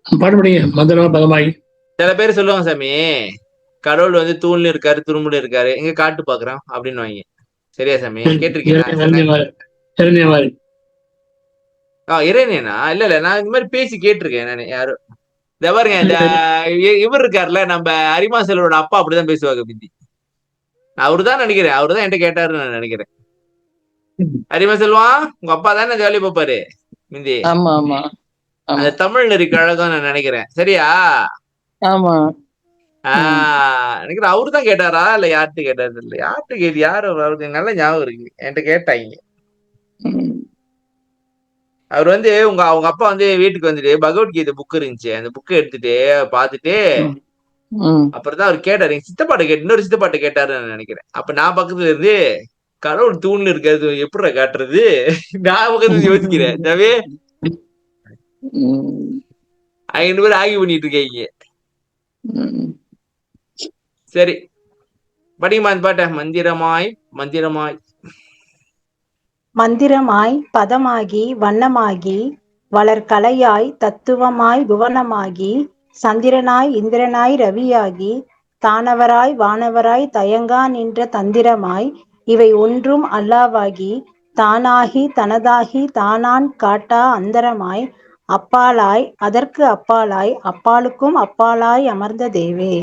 பாட்டு படிங்க, மந்திரமா பதமாகி. சில பேர் சொல்லுவாங்க சாமி, கடவுள் வந்து தூண்ல இருக்காரு, துரும்புல இருக்காரு, எங்க காட்டு பாக்குறோம் அப்படின்னு வாங்க. சரியா சாமி? கேட்டிருக்கீங்களா? இறைவனா? இல்ல, நான் இந்த மாதிரி பேசி கேட்டிருக்கேன் நானு. யாரும் இத பாருங்க, இந்த இவர் இருக்காருல்ல, நம்ம அரிமா செல்வரோட அப்பா அப்படிதான் பேசுவாங்க பிந்தி. அவருதான் நினைக்கிறேன், அவருதான் என்கிட்ட கேட்டாருன்னு நான் நினைக்கிறேன். அரிமா செல்வா, உங்க அப்பா தானே இந்த வேலையை பார்ப்பாரு மிந்தி. அந்த தமிழ் நெறி கழகம் நான் நினைக்கிறேன். சரியா? ஆமா, நினைக்கிறேன் அவரு தான் கேட்டாரா இல்ல யார்கிட்ட கேட்டாரு? இல்ல யார்கிட்ட கேட்டு யாரு, அவருக்கு நல்ல ஞாபகம் இருக்கு, என்கிட்ட கேட்டாங்க. அவர் வந்து அவங்க அப்பா வந்து வீட்டுக்கு வந்துட்டு பகவத்கீதை புக் இருந்துச்சு, அந்த புக்கை எடுத்துட்டு பாத்துட்டு அப்புறம் தான் அவர் கேட்டாரு. எங்க சித்தப்பாட்ட இன்னொரு சித்தப்பாட்ட கேட்டாருன்னு நினைக்கிறேன். அப்ப நான் பக்கத்துல இருந்து, கடவுள் தூண்ல இருக்கிறது எப்படி காட்டுறது, நான் பக்கத்துல யோசிக்கிறேன். தவே 5 பேர் ஆகி பண்ணிட்டு இருக்கீங்க. சரி, படிக்குமா அந்த பாட்ட? மந்திரமாய் மந்திரமாய் பதமாகி வண்ணமாகி வளர்கலையாய் தத்துவமாய் புவனமாகி சந்திரனாய் இந்திரனாய் ரவியாகி தானவராய் வானவராய் தயங்கா நின்ற தந்திரமாய் இவை ஒன்றும் அல்லாவாகி தானாகி தனதாகி தானான் காட்டா அந்தரமாய் அப்பாலாய் அதற்கு அப்பாலாய் அப்பாலுக்கும் அப்பாலாய் அமர்ந்த தேவே.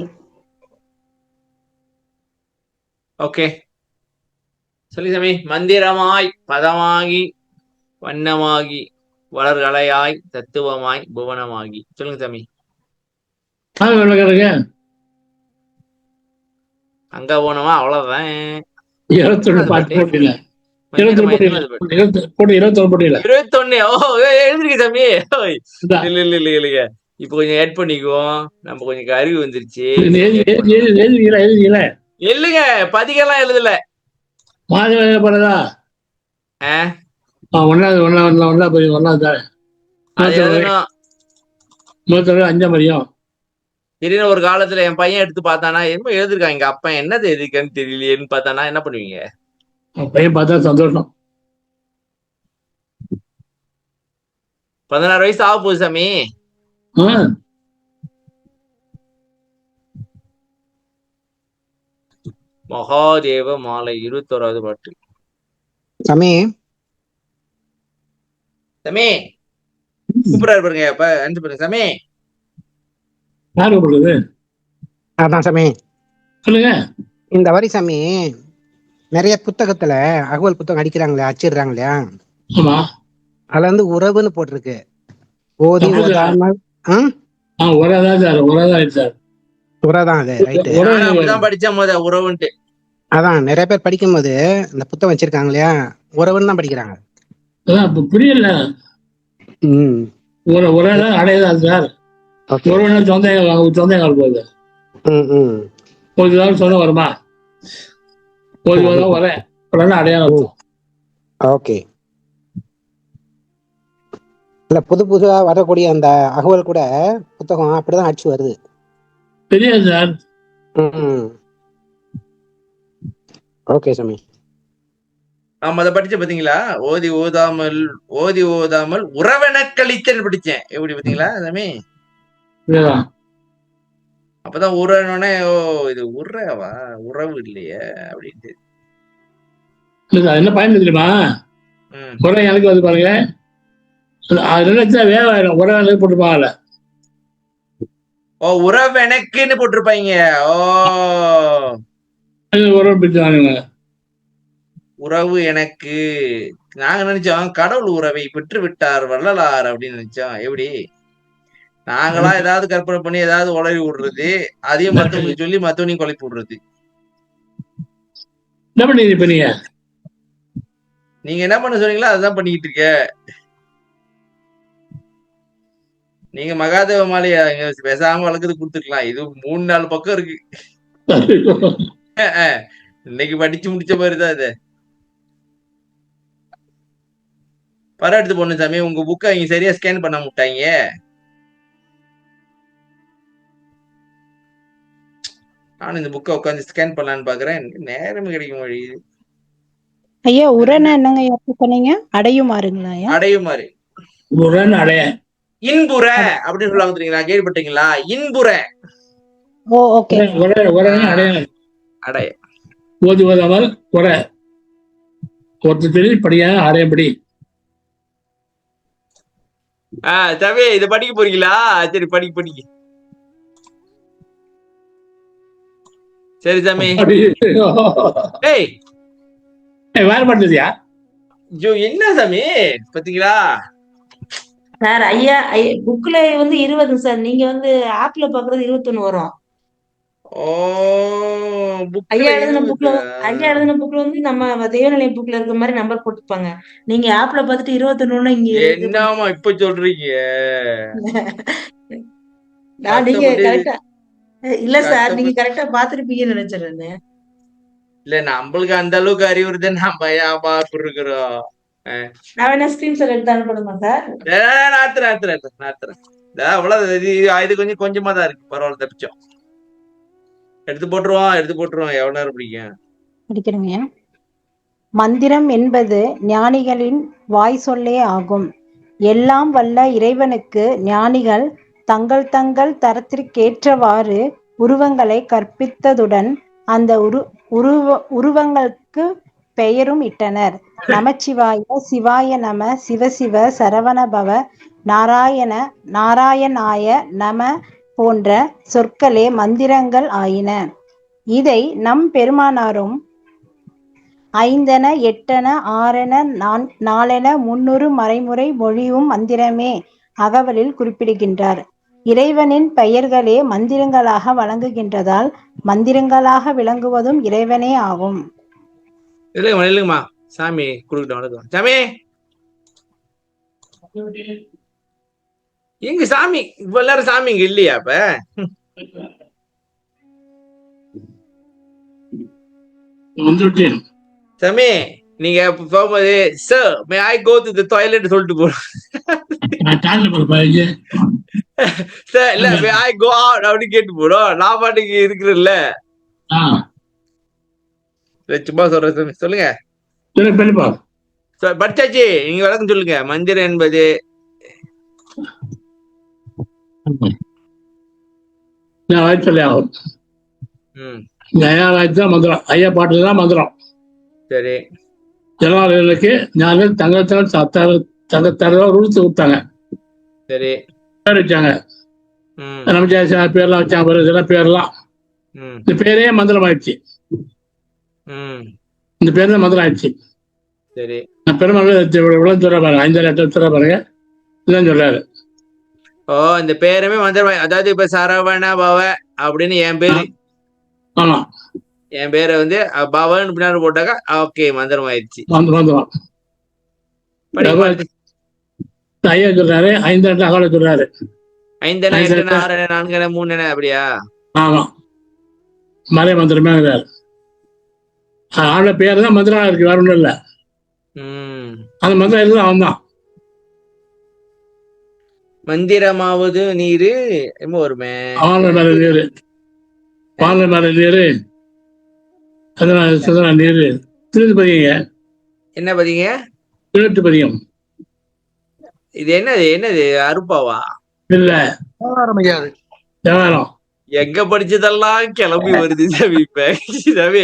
ஓகே, சொல்லி சாமி. மந்திரமாய் பதமாகி வண்ணமாகி வளர்கலையாய் தத்துவமாய் புவனமாகி. சொல்லுங்க சாமி. வெள்ளக்காரங்க அங்க போனோமா அவ்வளவுதான். 21 பாட்டு போட்டியில 21 போட்டியில போட்டி 21 போட்டியில 21. ஓ எழுதிருக்க சாமி. இல்ல இல்ல இல்ல இல்லைங்க, இப்ப கொஞ்சம் ஆட் பண்ணிக்குவோம், நம்ம கொஞ்சம் அறிவு வந்துருச்சு. எழுதுறீங்களா? இல்லைங்க, பதிகெல்லாம் எழுதல. மாதிரி போறதா ஒன்னாவது அது எழுதணும். மூத்தவரை 5ஆம் அதிகம். திடீர்னு ஒரு காலத்துல என் பையன் எடுத்து பார்த்தானா, என்ன எழுதிருக்கான் எங்க அப்பா, என்னது எழுதிருக்கான்னு தெரியலையேன்னு பார்த்தானா என்ன பண்ணுவீங்க? பையன் பார்த்தா சந்தோஷம். 16 வயசு ஆக போகுது சாமி. மகாதேவ மாலை 21வது பாட்டு. சாமி சாமி கூப்பிடாரு பாருங்க, அப்ப அஞ்சு பாருங்க சாமி. யாரு கூப்பிடுறது? அதான் சாமி சொல்லுங்க. இந்த வரி சாமி நிறைய புத்தகத்துல அகவல் புத்தகம் அடிக்கிறாங்களே, அச்சிடுறாங்க இல்லையா? ஆமா. அதுல வந்து உறவுன்னு போட்டிருக்கு. ஓதி ஓதாமல் உறதான் அது. ரைட்டு. அப்படிதான் படிச்ச போத உறவுன்ட்டு. அதான் நிறைய பேர் படிக்கும் போது இந்த புத்தகம் வச்சிருக்காங்க இல்லையா, உறவுன்னு தான் படிக்கிறாங்க. புரியல. உறவுதான் அடையதான் சார். உறவுனா சொந்தங்கள் போகுது. ஒரு சொன்ன வருமா? வரேன் அடையாளம். ஓகே. இல்ல புது புதுசா வரக்கூடிய அந்த அகவல் கூட புத்தகம் அப்படிதான் அடிச்சு வருது. தெரியாது சார். ஓகே சாமி. ஆமா, அதை படிச்ச பாத்தீங்களா? ஓதி ஓதாமல் உறவென கழித்தல் படிச்சேன். எப்படி பாத்தீங்களா சாமி? அப்பதான் உறவுனே, ஓ இது உறவா, உறவு இல்லையே அப்படின்ட்டு. என்ன பயன் தெரியுமா? உறவு எனக்கு வந்து பாருங்க, வேவாயிரம் உறவு போட்டுருப்பாங்கல்ல. ஓ உறவெனக்குன்னு போட்டிருப்பாங்க. ஓ உறவு பிடிச்சாங்க. உறவு எனக்கு, நாங்க நினைச்சோம் கடவுள் உறவை பெற்று விட்டார் வள்ளலார் அப்படின்னு நினைச்சோம். எப்படி நாங்களா ஏதாவது கற்பனை பண்ணி ஏதாவது உளறி விடுறது, அதையும் மத்தவங்களுக்கு சொல்லி மத்தவனையும் குழப்பி விடுறது. என்ன பண்ணீங்க இப்ப? நீங்க என்ன பண்ண சொன்னீங்களோ அதுதான் பண்ணிக்கிட்டு இருக்க. நீங்க மகாதேவ மாலைய பேசாம வளர்க்குறது கொடுத்துருக்கலாம். இது 3-4 பக்கம் இருக்கு. இன்னைக்கு படிச்சு முடிச்ச மாதிரிதான் இது. பாராட்டு பொண்ணு சாமி, உங்க புக்கை அவங்க சரியா ஸ்கேன் பண்ண விட்டாங்க. நானும் இந்த புக்கை உட்காந்து ஸ்கேன் பண்ணலான்னு பாக்குறேன், நேரமே கிடைக்க மாட்டேங்குது. ஐயா உரன என்னங்க சொன்னீங்க? அடையுமாறுங்களா? அடையுமாறு. உரன் அடைய இன்புற அப்படின்னு சொல்லுவாங்க தெரியுங்களா? கேள்விப்பட்டீங்களா? இன்புற. ஓ ஓகே. அடைய ஓதி ஓதாமல் உரை ஒருத்தர் படியா அடையபடி. தம்பி இத படிக்க போறீங்களா? சரி படிக்க. சரி சாமி. வேற பண்ணுதியா? என்ன சாமி பாத்தீங்களா சார்? ஐயா புக்ல வந்து 20 சார், நீங்க வந்து ஆப்ல பாக்குறது 21 வரும். ஐயா எழுதின புக்ல வந்து நம்ம தேவநிலை புக்ல இருக்க மாதிரி நம்பர் போட்டுப்பாங்க. நீங்க ஆப்ல பாத்துட்டு 21 இங்க என்னமா இப்ப சொல்றீங்க? நீங்க கரெக்டா இல்ல சார், நீங்க கரெக்டா பாத்துருப்பீங்கன்னு நினைச்சிருந்தேன். இல்ல நம்மளுக்கு அந்த அளவுக்கு அறிவு வருது, நம்ம ஏன் பார்ப்பு இருக்கிறோம். நான் வேணா ஸ்கிரீன்ஷாட் எடுத்து அனுப்பணுமா சார்? நாத்துறேன் அவ்வளவு. இது கொஞ்சமா தான் இருக்கு, பரவாயில்ல தப்பிச்சோம். எடுத்து போட்டுருவோம். எவ்வளவு நேரம் படிக்கிறேங்க. மந்திரம் என்பது ஞானிகளின் வாய் சொல்லே ஆகும். எல்லாம் வல்ல இறைவனுக்கு ஞானிகள் தங்கள் தரத்திற்கேற்றவாறு உருவங்களை கற்பித்ததுடன் அந்த உருவங்களுக்கு பெயரும் இட்டனர். நமச்சிவாய, சிவாய நம, சிவசிவ, சரவணபவ, நாராயணாய நம போன்ற சொற்களே மந்திரங்கள் ஆயின. இதை நம் பெருமானாரும் 5 8 6 4 300 மறைமுறை மொழியும் மந்திரமே அகவலில் குறிப்பிடுகின்றார். இறைவனின் பெயர்களே மந்திரங்களாக வழங்குகின்றதால் மந்திரங்களாக விளங்குவதும் இறைவனே ஆகும். இல்லைங்கம்மா இல்லைங்கம்மா, சாமி கொடுக்கட்டும் வணக்கம். சாமி எங்க சாமி இப்ப எல்லாரும் சாமி இங்க இல்லையா? அப்ப வந்துட்டேன். சாமி நீங்க போகும்போது sir may I go to the toilet சொல்லிட்டு போறோம் நான் காலைல போறப்ப சார். இல்ல மே ஐ கோ அவுட் அப்படின்னு கேட்டு போறோம். நான் பாட்டுக்கு இருக்கிறேன்ல, சும்மா சொல்றேன் சாமி. சொல்லுங்க பெரியப்பா. பட்சாச்சி நீங்க வழக்கம் சொல்லுங்க. மந்திரம் என்பது நான் வாய்ச்சொல்லி ஆகும். ஐயா வாய்ச்சா மந்திரம், ஐயா பாட்டுல தான் மந்திரம். சரி. ஜனவாதிகளுக்கு ஞானிகள் தங்கத்தார உடுத்து கொடுத்தாங்க. சரி. பேர் வச்சாங்க. நமச்சிவாய பேர்லாம் வச்சாங்க. பாரு இதெல்லாம் பேர்லாம் இந்த பேரே மந்திரம் ஆயிடுச்சு. இந்த பேர் தான் மந்திரம் ஆயிடுச்சு. சரி. பெருமாள் இவ்வளவு சொல்ற பாருங்க, 5 சொல்ற பாருங்க, இதுதான் சொல்றாரு. ஓ இந்த பேருமே மந்திரம். அதாவது இப்ப சரவண பவ அப்படின்னு என் பேரு. ஆமா, என் பேரை வந்து பவன் பின்னாடி போட்டாக்கா ஓகே மந்திரம் ஆயிடுச்சு. மந்திரம் ஐயா சொல்றாரு. 5 அகால சொல்றாரு. 5 8 6 4 3 அப்படியா? ஆமா, மலை மந்திரமே ஆள பேர் தான் மந்திரம் இருக்கு, வேற ஒண்ணும் இல்ல. அந்த மந்திரம் இருக்கு, அவன் தான். மந்திரமாவது நீரு வருமே, ஆன மேல நீரு, பால மேல நீரு, அதனால நீரு. திருட்டு பதிங்க. என்ன பதிங்க? திருட்டு பதியம். இது என்னது? என்னது அருப்பாவா? இல்ல, தேவாரம். எங்க படிச்சதெல்லாம் கிளம்பி வருது சவி. இப்ப சவி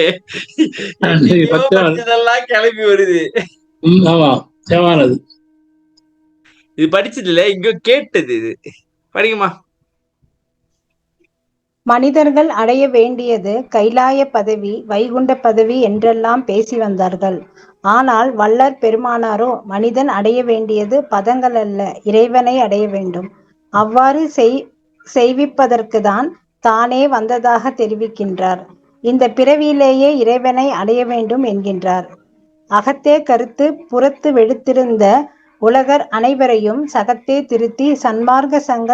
படிச்சதெல்லாம் கிளம்பி வருது. ஆமா, தேவாரம். இது படிச்சது இல்ல, இங்க கேட்டது. இது படிக்குமா? மனிதர்கள் அடைய வேண்டியது கைலாய பதவி, வைகுண்ட பதவி என்றெல்லாம் பேசி வந்தார்கள். ஆனால் வள்ளற் பெருமானாரோ மனிதன் அடைய வேண்டியது பதங்கள் அல்ல, இறைவனை அடைய வேண்டும். அவ்வாறு செய்விப்பதற்குதான் தானே வந்ததாக தெரிவிக்கின்றார். இந்த பிறவியிலேயே இறைவனை அடைய வேண்டும் என்கின்றார். அகத்தே கருத்து புறத்து வெளுத்திருந்த உலகர் அனைவரையும் சகத்தே திருத்தி சன்மார்க்க சங்க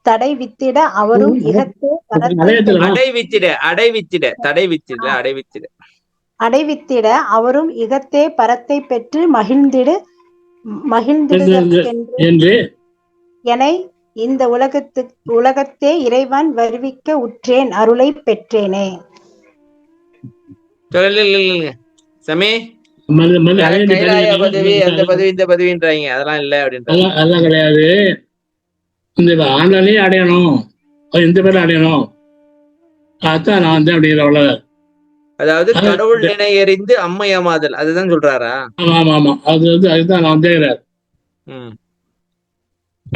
தடை வித்திட அவரும் இகத்தே அடைவித்திட அவரும் இகத்தே பரத்தை பெற்று மகிழ்ந்திடுதற்கென்று என இந்த உலகத்தே இறைவன் வருவிக்க உற்றேன், அருளை பெற்றேனே. சமி கைலாய பதவி அந்த பதவி இந்த பதவின்றாங்க, அதெல்லாம் இல்ல அப்படின்றாங்க. அதெல்லாம் கிடையாது. இந்த ஆண்டாலே அடையணும், இந்த பேர்ல அடையணும், அதான் நான் வந்து அப்படிங்கிற உலக. அதாவது கடவுள் நினை எறிந்து அம்மையமாதல், அதுதான் சொல்றாரா? ஆமா ஆமா ஆமா, அது வந்து அதுதான் நான் வந்துகிறார்.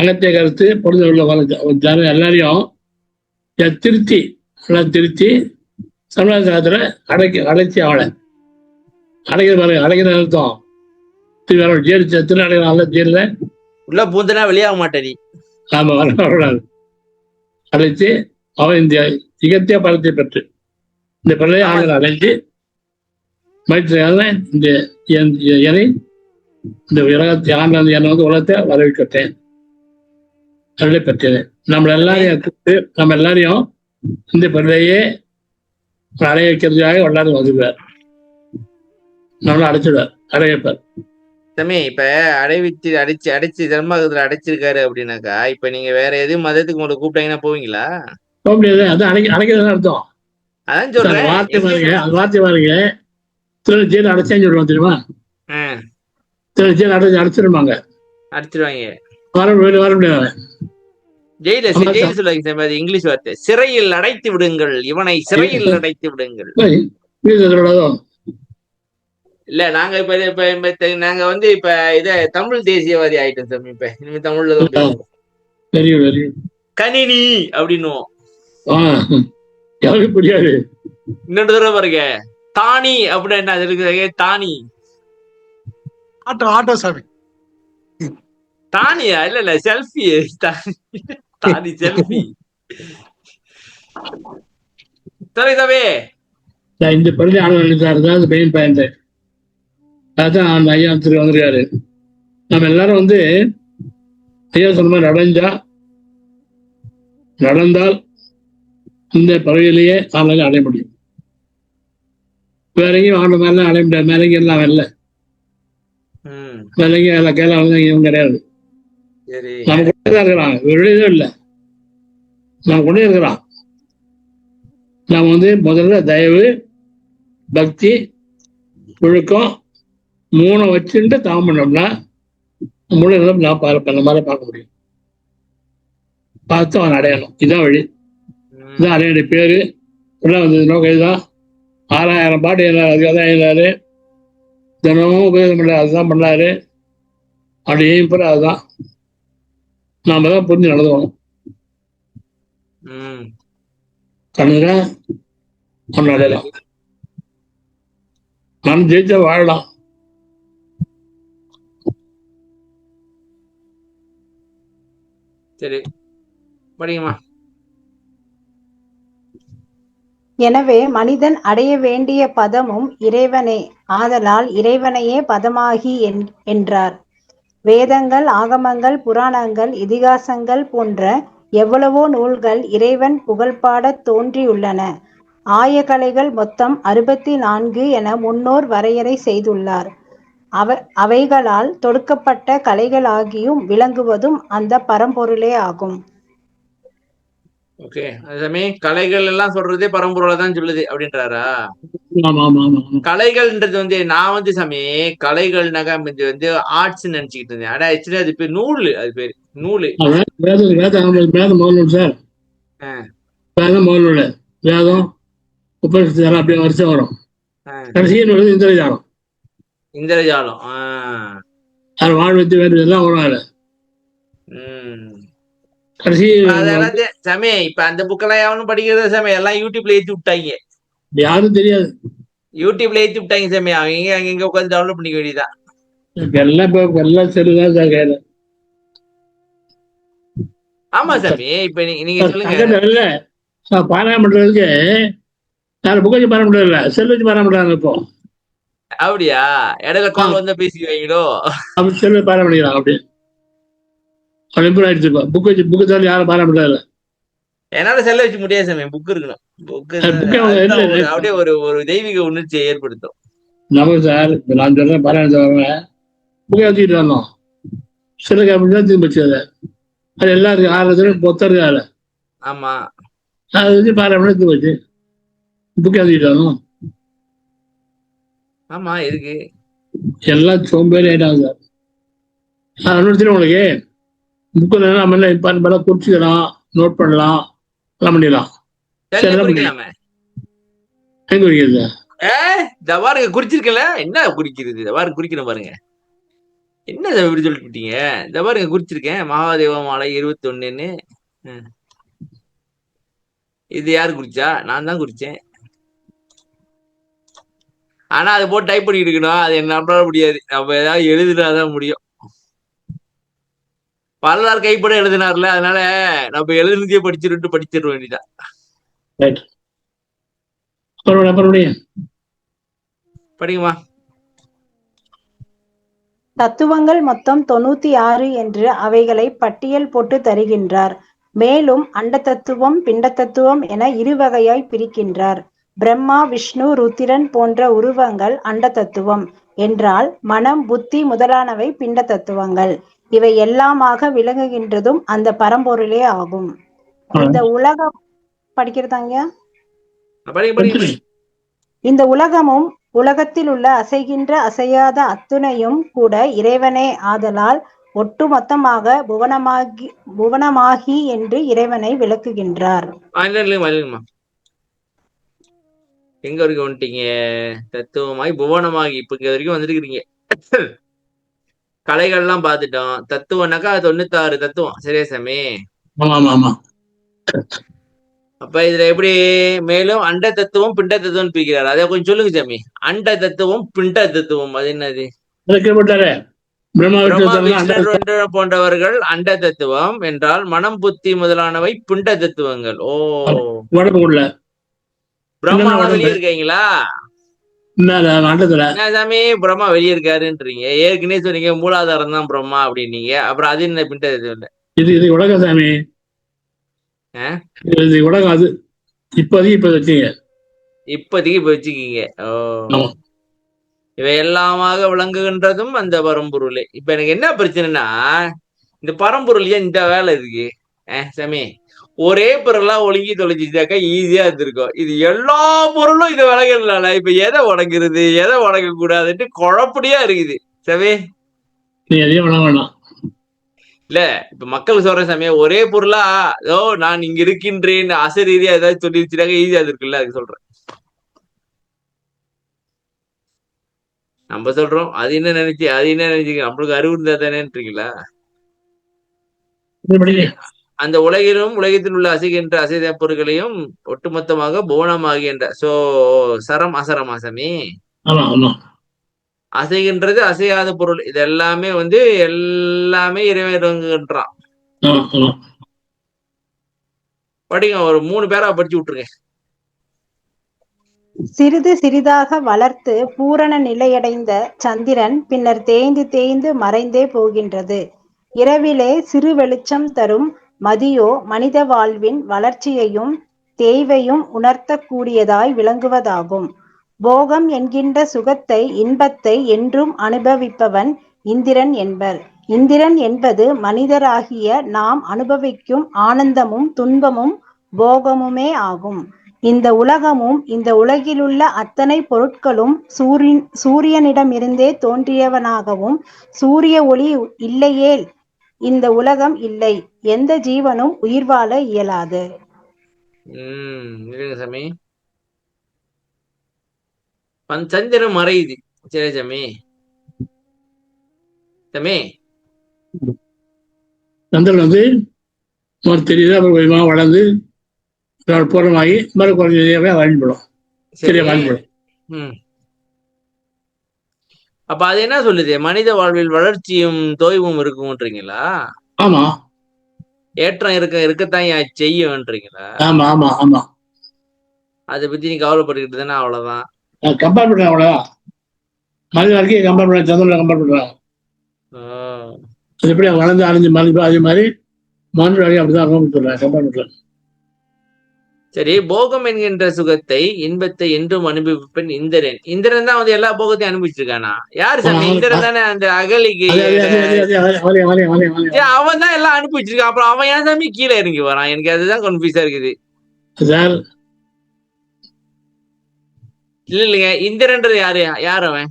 அகத்திய கருத்து பொழுது உள்ள எல்லாரையும் திருத்தி திருத்தி சமுதாயத்துல அடைச்சி அவளை அடைக்கிற பாருங்க. அடைக்கிற அர்த்தம் ஜெயிலு சத்துல அடைக்கிற ஜெயில உள்ள பூந்தனா வெளியாக மாட்டேன். ஆமா, வரக்கூடாது. அழைச்சு அவன் இந்த இகத்திய பலத்தை பெற்று இந்த பழைய ஆளுநர் அழைச்சு மயிற்சியால இந்த உலகத்தை ஆண்டாந்து என்னை வந்து உலகத்தை வரவேற்கட்டேன், அருளை பெற்றேன். நம்ம எல்லாரையும் இந்த பள்ளையே அடைய வைக்கிறதுக்காக எல்லாரும் வந்துடுவார், நம்மள அடைச்சிடுவார், அடைய வைப்பார். தம்பி இப்ப அடைச்சு தர்மகத்துல அடைச்சிருக்காரு அப்படின்னாக்கா, இப்ப நீங்க வேற எதுவும் மதத்துக்கு உங்களை கூப்பிட்டாங்கன்னா போவீங்களா? போக முடியாது. அது அடைக்கிறதுன்னு அர்த்தம். அதான் சொல்றேன். வார்த்தை பாருங்க. ஜெயில அடைச்சேன்னு சொல்லுவாங்க தெரியுமா? ஜெயில அடைச்சிருவாங்க. வர முடியாது. ஜெயில சொல்லுவாங்க இங்கிலீஷ் வார்த்தை, சிறையில் அடைத்து விடுங்கள், இவனை சிறையில் அடைத்து விடுங்கள். இல்ல நாங்க இப்ப நாங்க வந்து இப்ப தமிழ் தேசியவாதி ஆயிட்டோம் சாமி. இப்ப இனிமே தமிழ்ல தான் கணினி அப்படின்னுவோம். புரியாது. இன்னொரு தடவை பாருங்க, தானி அப்படின்னா இருக்கு. தானி ஆட்டோ சாமி. தானியா? இல்ல செல்ஃபி. தாடி செல்ஃபி. சரி தம்பி. இந்த பள்ளி ஆளுநர் சார் தான் அது மெயின் பாயிண்ட். அதான் அந்த ஐயா வந்திருக்காரு. நம்ம எல்லாரும் வந்து ஐயா சொன்ன மாதிரி நடந்தால் இந்த பறவையிலேயே ஆளுநர் அடைய முடியும். வேற எங்கேயும் ஆண்டு மேல அடைய முடியாது. மேலே எல்லாம் வரல, வேற எங்கேயும் எல்லாம் கேரளா வந்து எங்கேயும் கிடையாது. நம்ம கொண்டே தான் இருக்கிறான், வெளியே இல்லை, நம்ம கொண்டே இருக்கிறான். நாம் வந்து முதல்ல தயவு, பக்தி, ஒழுக்கம் 3 வச்சுட்டு தாம் பண்ணோம்னா முழு நான் பண்ண மாதிரி பார்க்க முடியும். பார்த்து அவன் அடையணும். இதுதான் வழி. இதுதான் அடையாடைய பேரு. எல்லாம் வந்தது நோக்கம் இதுதான். 6000 பாட்டு அதுக்காக தான் எழுதாரு. தினமும் உபயோகம் பண்ணாரு, அதுதான் பண்ணாரு. அப்படி ஏன் அதுதான் நாம தான் புரிஞ்சு நடந்துக்கணும். கண்ணுங்க ஒன்னு அடையலாம். நான் ஜெயிச்சா வாழலாம். சரி, படிங்கம்மா. எனவே மனிதன் அடைய வேண்டிய பதமும் இறைவனே, ஆதலால் இறைவனையே பதமாகி என்றார். வேதங்கள், ஆகமங்கள், புராணங்கள், இதிகாசங்கள் போன்ற எவ்வளவோ நூல்கள் இறைவன் புகழ்பாடத் தோன்றியுள்ளன. ஆயக்கலைகள் மொத்தம் 64 என முன்னோர் வரையறை செய்துள்ளார். அவைகளால் தொடுக்கப்பட்ட கலைகளாகியும் விளங்குவதும் அந்த பரம்பொருளே ஆகும். ஓகே, அதுமே கலைகள் எல்லாம் சொல்றதே பரம்பொருளை தான் சொல்லுது அப்படின்றாரா? கலைகள்ன்றது வந்து நான் வந்து சாமி கலைகள்னாக்கா வந்து ஆர்ட்ஸ் நினைச்சுக்கிட்டு இருந்தேன். ஆனா ஆக்சுவலி அது பேர் நூல். அது பேரு நூலு. சார் வேதம் முதல் வேதம் உபனிஷத்து அப்படியே வருஷம் வரும். கடைசி இந்திரஜாலம். இந்திரஜாலம் அது வாழ்வத்து வேறு எல்லாம் வரும். கடைசி சாமி இப்ப அந்த புக்கெல்லாம் எவனும் படிக்கிறது சாமி, எல்லாம் யூடியூப்ல ஏத்தி விட்டாங்க. யாரும் தெரியாது. யூடியூப்ல ஏத்தி விட்டாங்க சாமி. அவங்க அங்க உட்காந்து டவுன்லோட் பண்ணிக்க வேண்டியதான். எல்லாம் செல்லுதான் சார் கையில. ஆமா சாமி, இப்ப நீங்க சொல்லுங்க. பாராயணம் பண்றதுக்கு யாரும் புக் வச்சு பாராயணம் பண்றதில்ல, செல் வச்சு பாராயணம் பண்றாங்க. இப்போ அப்படியா? இடையில கால் வந்து பேசிக்குவீங்களோ? அப்படி செல் பாராயணம் பண்ணிக்கலாம். அப்படி ஆயிடுச்சு. புக் வச்சு புக்கு தான் யாரும் பாராயணம் பண்றதில்ல. என்னால செல்ல வச்சு முடியாது சாமி. புக் இருக்கணும். புக்கு அப்படியே ஒரு தெய்வீக உணர்ச்சியை ஏற்படுத்தும். நமக்கு சார் நான் சொல்றேன், பாராயணத்தை புக்கை வச்சுக்கிட்டு வரணும். சில தான் திரும்ப வச்சு அது எல்லாம் இருக்கு. 6 பொத்தம் இருக்கு அதுல. ஆமா, அதை வச்சு பாராயணம் திரும்ப வச்சு புக்கை வச்சுக்கிட்டு வரணும். ஆமா இருக்கு. எல்லாம் சோம்பேறி ஆயிட்டாங்க சார். அனுபவத்தில் உங்களுக்கு புக்கு நம்ம எல்லாம் குறிச்சிக்கலாம், நோட் பண்ணலாம், எல்லாம் பண்ணிடலாம். எங்க குறிக்கிறது? பாருங்க குறிச்சிருக்கல. என்ன குறிக்கிறது? பாருங்க குறிக்கணும் பாருங்க. என்ன இப்படி சொல்லிட்டீங்க? இந்த பாருங்க குறிச்சிருக்கேன். மகாதேவ மாலை 21ன்னு. இது யாரு குறிச்சா? நான் தான் குறிச்சேன். ஆனா அது போட்டு டைப் பண்ணிட்டு இருக்கணும். அது நம்மளால முடியாது. நம்ம ஏதாவது எழுதுனாதான் முடியும். வரலாறு கைப்பட எழுதினார்ல, அதனால நம்ம எழுதுனதையே படிச்சிட வேண்டியதான். படிங்கம்மா. தத்துவங்கள் மொத்தம் 96 என்று அவைகளை பட்டியல் போட்டு தருகின்றார். மேலும் அண்ட தத்துவம், பிண்ட தத்துவம் என 2 வகையாய் பிரிக்கின்றார். பிரம்மா, விஷ்ணு, ருத்திரன் போன்ற உருவங்கள் அண்ட தத்துவம் என்றால், மனம், புத்தி முதலானவை பிண்ட தத்துவங்கள். இவை எல்லாமாக விளங்குகின்றதும் அந்த பரம்பொருளே ஆகும். இந்த உலகம் படிக்கிறதாங்க. இந்த உலகமும் உலகத்தில் உள்ள அசைகின்ற அசையாத அத்துணையும் கூட இறைவனே ஆதலால் ஒட்டு மொத்தமாக புவனமாகி என்று இறைவனை விளக்குகின்றார். எங்க வரைக்கும் வந்துட்டீங்க? தத்துவமாகி புவனமாகி இப்ப இங்க வரைக்கும் வந்துருக்கீங்க. கலைகள்லாம் பார்த்துட்டோம். தத்துவம்னாக்கா 96 தத்துவம். சரியா சாமி? அப்ப இதுல எப்படி மேலும் அண்ட தத்துவம், பிண்ட தத்துவம் பிரிக்கிறாரு. அதை கொஞ்சம் சொல்லுங்க சாமி. அண்ட தத்துவம், பிண்ட தத்துவம் அது என்னது? பிரம்மா பிரம்மா விஷ்ணு விஷ்ணு போன்றவர்கள் அண்ட தத்துவம் என்றால் மனம் புத்தி முதலானவை பிண்ட தத்துவங்கள். ஓ, உடம்பு உள்ள பிரம்மா உடம்பு வெளியே இருக்கீங்களா? மேல அண்டத்துல. என்ன சாமி பிரம்மா வெளியே இருக்காருன்றீங்க? ஏற்கனவே சொன்னீங்க மூலாதாரம் தான் பிரம்மா அப்படின்னீங்க. அப்புறம் அது என்ன பிண்ட தத்துவம்? இது உலகம் சாமி. இது உலகம். அது இப்போதைக்கு வச்சுங்க. இப்போதைக்கு இப்ப வச்சுக்கீங்க. ஓ, இவை எல்லாமாக விளங்குகின்றதும் அந்த பரம்பொருளே. இப்ப எனக்கு என்ன பிரச்சனைனா, இந்த பரம்பொருள் ஏன் இந்த வேலை இருக்கு சாமி? ஒரே பொருளா ஒழுங்கி தொலைஞ்சிச்சாக்கா ஈஸியா இருந்திருக்கும். இது எல்லா பொருளும் இதை வழங்குறதுனால இப்ப எதை வழங்குறது எதை வழங்க கூடாதுன்ட்டு குழப்படியா இருக்குது சாமி. நீ எதையும் வழங்க வேணாம். இல்ல இப்ப மக்கள் சொல்ற சாமி, ஒரே பொருளா நான் இங்க இருக்கின்றேன் அசரீதியா ஏதாவது சொல்லிருச்சுனாக்க ஈஸியா இருக்குல்ல, அதுக்கு சொல்றேன். நம்ம சொல்றோம் அது என்ன நினைச்சு நம்மளுக்கு அறிவு இருந்தா தானேன்றீங்களா? அந்த உலகிலும் உலகத்தில் உள்ள அசைகின்ற அசைத பொருட்களையும் ஒட்டுமொத்தமாக புவனமாகின்ற சரம் அசரம் அசமி அசைகின்றது அசையாத பொருள். இது எல்லாமே எல்லாமே இறைவன்கிறான். படிங்க, ஒரு 3 பேரா படிச்சு விட்டுருங்க. சிறிது சிறிதாக வளர்த்து பூரண நிலையடைந்த சந்திரன் பின்னர் தேய்ந்து தேய்ந்து மறைந்தே போகின்றது. இரவிலே சிறு வெளிச்சம் தரும் மதியோ மனித வாழ்வின் வளர்ச்சியையும் தேய்வையும் உணர்த்தக்கூடியதாய் விளங்குவதாகும். போகம் என்கின்ற சுகத்தை இன்பத்தை என்றும் அனுபவிப்பவன் இந்திரன் என்பர். இந்திரன் என்பது மனிதராகிய நாம் அனுபவிக்கும் ஆனந்தமும் துன்பமும் போகமுமே ஆகும். இந்த உலகமும் இந்த உலகிலுள்ள அத்தனை பொருட்களும் சூரியனிடமிருந்தே தோன்றியவனாகவும், சூரிய ஒளி இல்லையேல் இந்த உலகம் இல்லை, எந்த ஜீவனும் உயிர் வாழ இயலாது. சாமி, சந்திரன் மறையுது. சரி சாமி. சாமி, சந்திரன் தெரியுது, அப்புறம் வளர்ந்து பூர்ணமாகி மறு குறைஞ்ச வாழ்ந்துடும். சரியா வாழ்ந்துடும். அப்ப அது என்ன சொல்லுது? மனித வாழ்வில் வளர்ச்சியும் தோய்வும் இருக்கும்ன்றீங்களா? ஆமா. ஏற்றம் இருக்கத்தான் செய்யும்ன்றீங்களா? ஆமா ஆமா ஆமா. அதை பத்தி நீ கவலைப்பட்டுக்கிட்டு தானே? அவ்வளவுதான். கம்பேர் பண்றேன், அவ்வளவுதான். மனித வாழ்க்கையை கம்பேர் பண்ண, சந்திரனை கம்பேர் பண்றாங்க. அது எப்படி வளர்ந்து அழிஞ்சு மறுபடியும் அதே மாதிரி மனித வாழ்க்கை அப்படிதான் சொல்றேன், கம்பேர் பண்றேன். சரி, போகம் என்கின்ற சுகத்தை இன்பத்தை என்றும் அனுபவிப்பேன் இந்திரன். இந்திரன் தான் எல்லா போகத்தையும் அனுபவிச்சிருக்கானா? யாரு சாமி? இந்திரன் தானே அந்த அகலிக்கு. அவன் தான் எல்லாம் அனுபவிச்சிருக்கான். அப்புறம் அவன் ஏன் சாமி கீழே இறங்கி வரான்? எனக்கு அதுதான் கன்ஃபியூஸா இருக்குது. இல்லைங்க, இந்திரன்றது யாரு அவன்?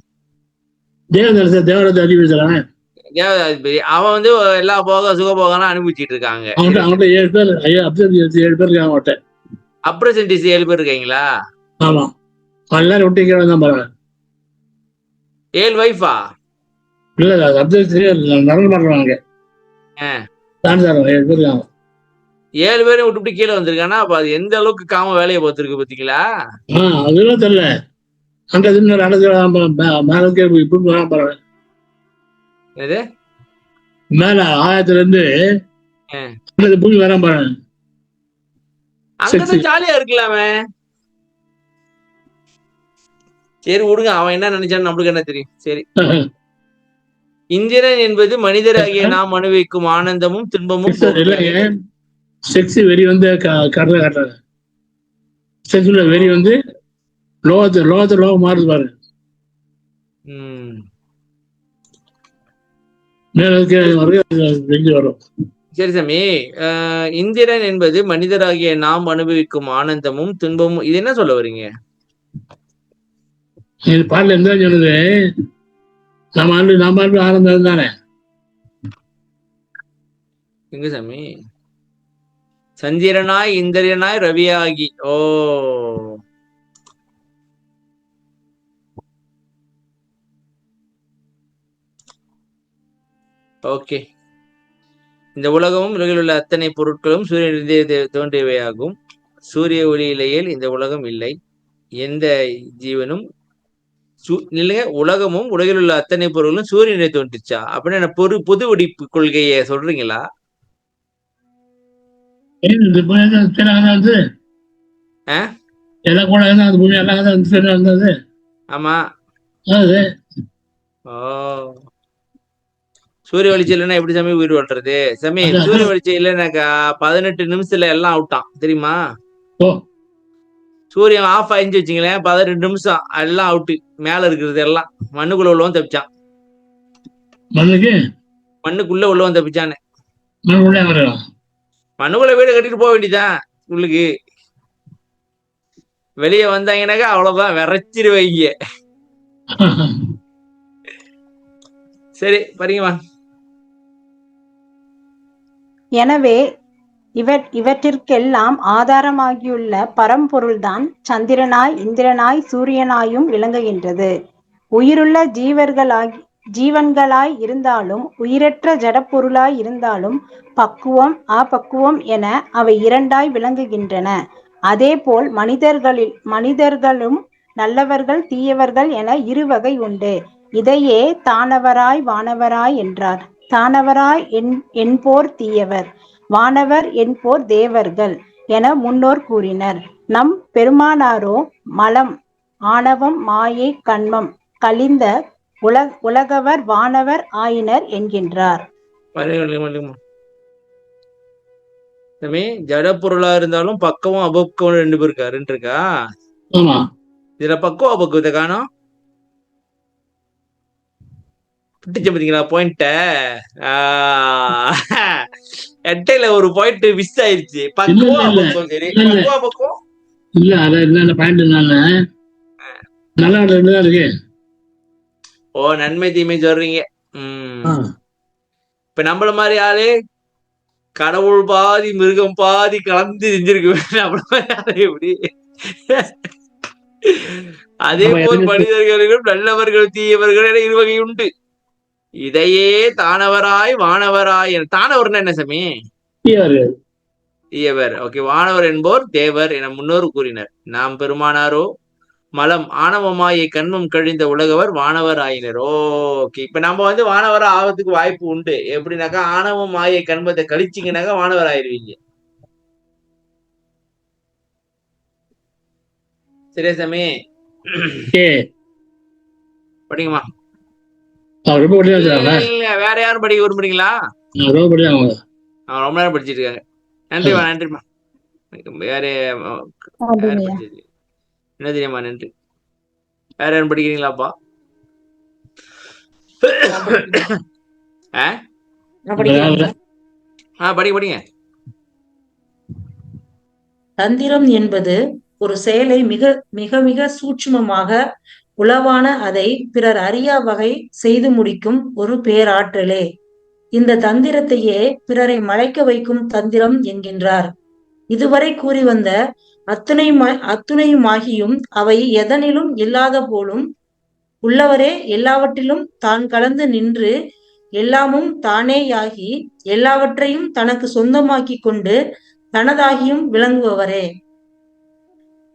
தேவதாதிபதி. அவன் எல்லா சுக போகலாம் அனுபவிச்சுட்டு இருக்காங்க. 7 பேர் இருக்காங்க. அப்ரசன்டிஸ் 7 பேர் இருக்கீங்களா? ஆமா. எல்லாரும் விட்டு தான் பாருங்க. 7 வைஃபா? இல்ல நடந்து பண்றாங்க. 7 பேரும் விட்டு கீழே வந்திருக்கானா? அப்ப அது எந்த அளவுக்கு காம வேலையை பார்த்துருக்கு பாத்தீங்களா? அதெல்லாம் தெரியல. மேல ஆயிரத்துல இருந்து பூமி வராம பாருங்க. அங்கதான் ஜாலியா இருக்கலாமே. சரி விடுங்க, அவன் என்ன நினைச்சான்னு நம்மளுக்கு என்ன தெரியும். சரி. இந்திரன் என்பது மனிதராகிய நாம் அனுபவிக்கும் ஆனந்தமும் துன்பமும். செக்ஸ் வெறி காட்டுறாங்க. செக்ஸ்ல வெறி லோகத்தை மாறுது பாருங்க. வரும். சரி சாமி, இந்திரன் என்பது மனிதராகிய நாம் அனுபவிக்கும் ஆனந்தமும் துன்பமும், இது என்ன சொல்ல வரீங்க? பாடல என்ன சொல்லுது? நம்ம ஆனந்தம் தானே. எங்க சாமி? சந்திரனாய் இந்திரனாய் ரவியாகி. ஓ, ஓகே. இந்த உலகமும் உலகில் உள்ள அத்தனை பொருட்களும் சூரியனிலிருந்தே தோன்றியவையாகும். சூரிய ஒளி இல்லையேல் இந்த உலகம் இல்லை, எந்த ஜீவனும் இல்லைங்க, உலகமும் உலகில் உள்ள அத்தனை பொருளும் சூரியனை தோன்றுச்சா அப்படின்னு என்ன பொது வெடிப்பு கொள்கையை சொல்றீங்களா? இந்த பூமி இருந்தது எல்லாம் கூட அந்த பூமி எல்லாம் இருந்தது. ஆமா. அது ஓ, சூரிய வெளிச்சம் இல்லைன்னா எப்படி சாமி உயிர் வாழ்றது? சாமி சூரிய வெளிச்சம் இல்லைன்னாக்கா 18 நிமிஷத்துல எல்லாம் அவுட்டான் தெரியுமா? சூரியன் ஆஃப் ஆயிடுச்சு வச்சுங்களேன், 18 நிமிஷம் எல்லாம் அவுட்டு. மேல இருக்கிறது எல்லாம் மண்ணுக்குள்ள உள்ளவன் தப்பிச்சான். மண்ணுக்குள்ள உள்ளவன் தப்பிச்சானே. மண்ணுக்குள்ள வீடு கட்டிட்டு போக வேண்டியதான். உள்ளுக்கு வெளியே வந்தாங்கன்னாக்கா அவ்வளவுதான், விரைச்சிருவீங்க. சரி, படிங்கம்மா. எனவே இவற்றிற்கெல்லாம் ஆதாரமாகியுள்ள பரம்பொருள்தான் சந்திரனாய் இந்திரனாய் சூரியனாயும் விளங்குகின்றது. உயிருள்ள ஜீவன்களாய் இருந்தாலும் உயிரற்ற ஜடப்பொருளாய் இருந்தாலும் பக்குவம் அப்பக்குவம் என அவை இரண்டாய் விளங்குகின்றன. அதேபோல் மனிதர்களும் நல்லவர்கள் தீயவர்கள் என இருவகை உண்டு. இதையே தானவராய் வானவராய் என்றார். தானவராய் என்போர் தீயவர், வானவர் என்போர் தேவர்கள் என முன்னோர் கூறினர். நம் பெருமானாரோ மலம் ஆணவம் மாயை கண்மம் கலிந்த உலகவர் வானவர் ஆயினர் என்கின்றார். ஜட பொருளா இருந்தாலும் பக்கமும் அபக்கம் ரெண்டு இருக்கா? இதுல பக்கம் அபக்கத்தை காணோம். பாத்தீங்களா பாயிண்ட? எட்டையில ஒரு பாயிண்ட் மிஸ் ஆயிருச்சு. பக்குவம் அபக்கம். சரி, பக்குவம் அபக்கம் இல்ல. அத என்ன பாயிண்ட் நல்லா இருக்கு. ஓ, நன்மை தீமை சொல்றீங்க. இப்ப நம்மள மாதிரி ஆளு கடவுள் பாதி மிருகம் பாதி கலந்து செஞ்சிருக்கு. எப்படி? அதே போல் மனிதர்களும் நல்லவர்கள் தீயவர்கள் என இருவகை உண்டு. இதையே தானவராய் வானவராய். தானவர்னா என்ன சாமி? தீயவர். ஓகே, வானவர் என்போர் தேவர் என முன்னோர் கூறினர். நாம் பெருமானாரோ மலம் ஆணவமாயை கண்மம் கழிந்த உலகவர் வானவர் ஆயினர். ஓகே, இப்ப நம்ம வானவர் ஆவதுக்கு வாய்ப்பு உண்டு. எப்படின்னாக்கா ஆணவம் மாயை கண்மத்தை கழிச்சிங்கனாக்கா வானவர் ஆயிடுவீங்க. சரியா சாமி? படிங்கம்மா. வேற யாரும் படிக்க விரும்புறீங்களா? ரொம்ப நேரம் படிச்சிட்டு இருக்காங்க. நன்றிமா, நன்றிமா. வேற என்ன தெரியுமா? நன்றி. வேற யாரும் படிக்கிறீங்களாப்பா? படிங்க. தந்திரம் என்பது ஒரு செயலை மிக மிக மிக சூட்சுமமாக உளவான அதை பிறர் அறியா வகை செய்து முடிக்கும் ஒரு பேராற்றலே. இந்த தந்திரத்தையே பிறரை மலைக்க வைக்கும் தந்திரம் என்கின்றார். இதுவரை கூறி வந்த அத்துணையுமாகியும் அவை எதனிலும் இல்லாத போலும் உள்ளவரே எல்லாவற்றிலும் தான் கலந்து நின்று எல்லாமும் தானேயாகி எல்லாவற்றையும் தனக்கு சொந்தமாக்கி கொண்டு தனதாகியும் விளங்குபவரே.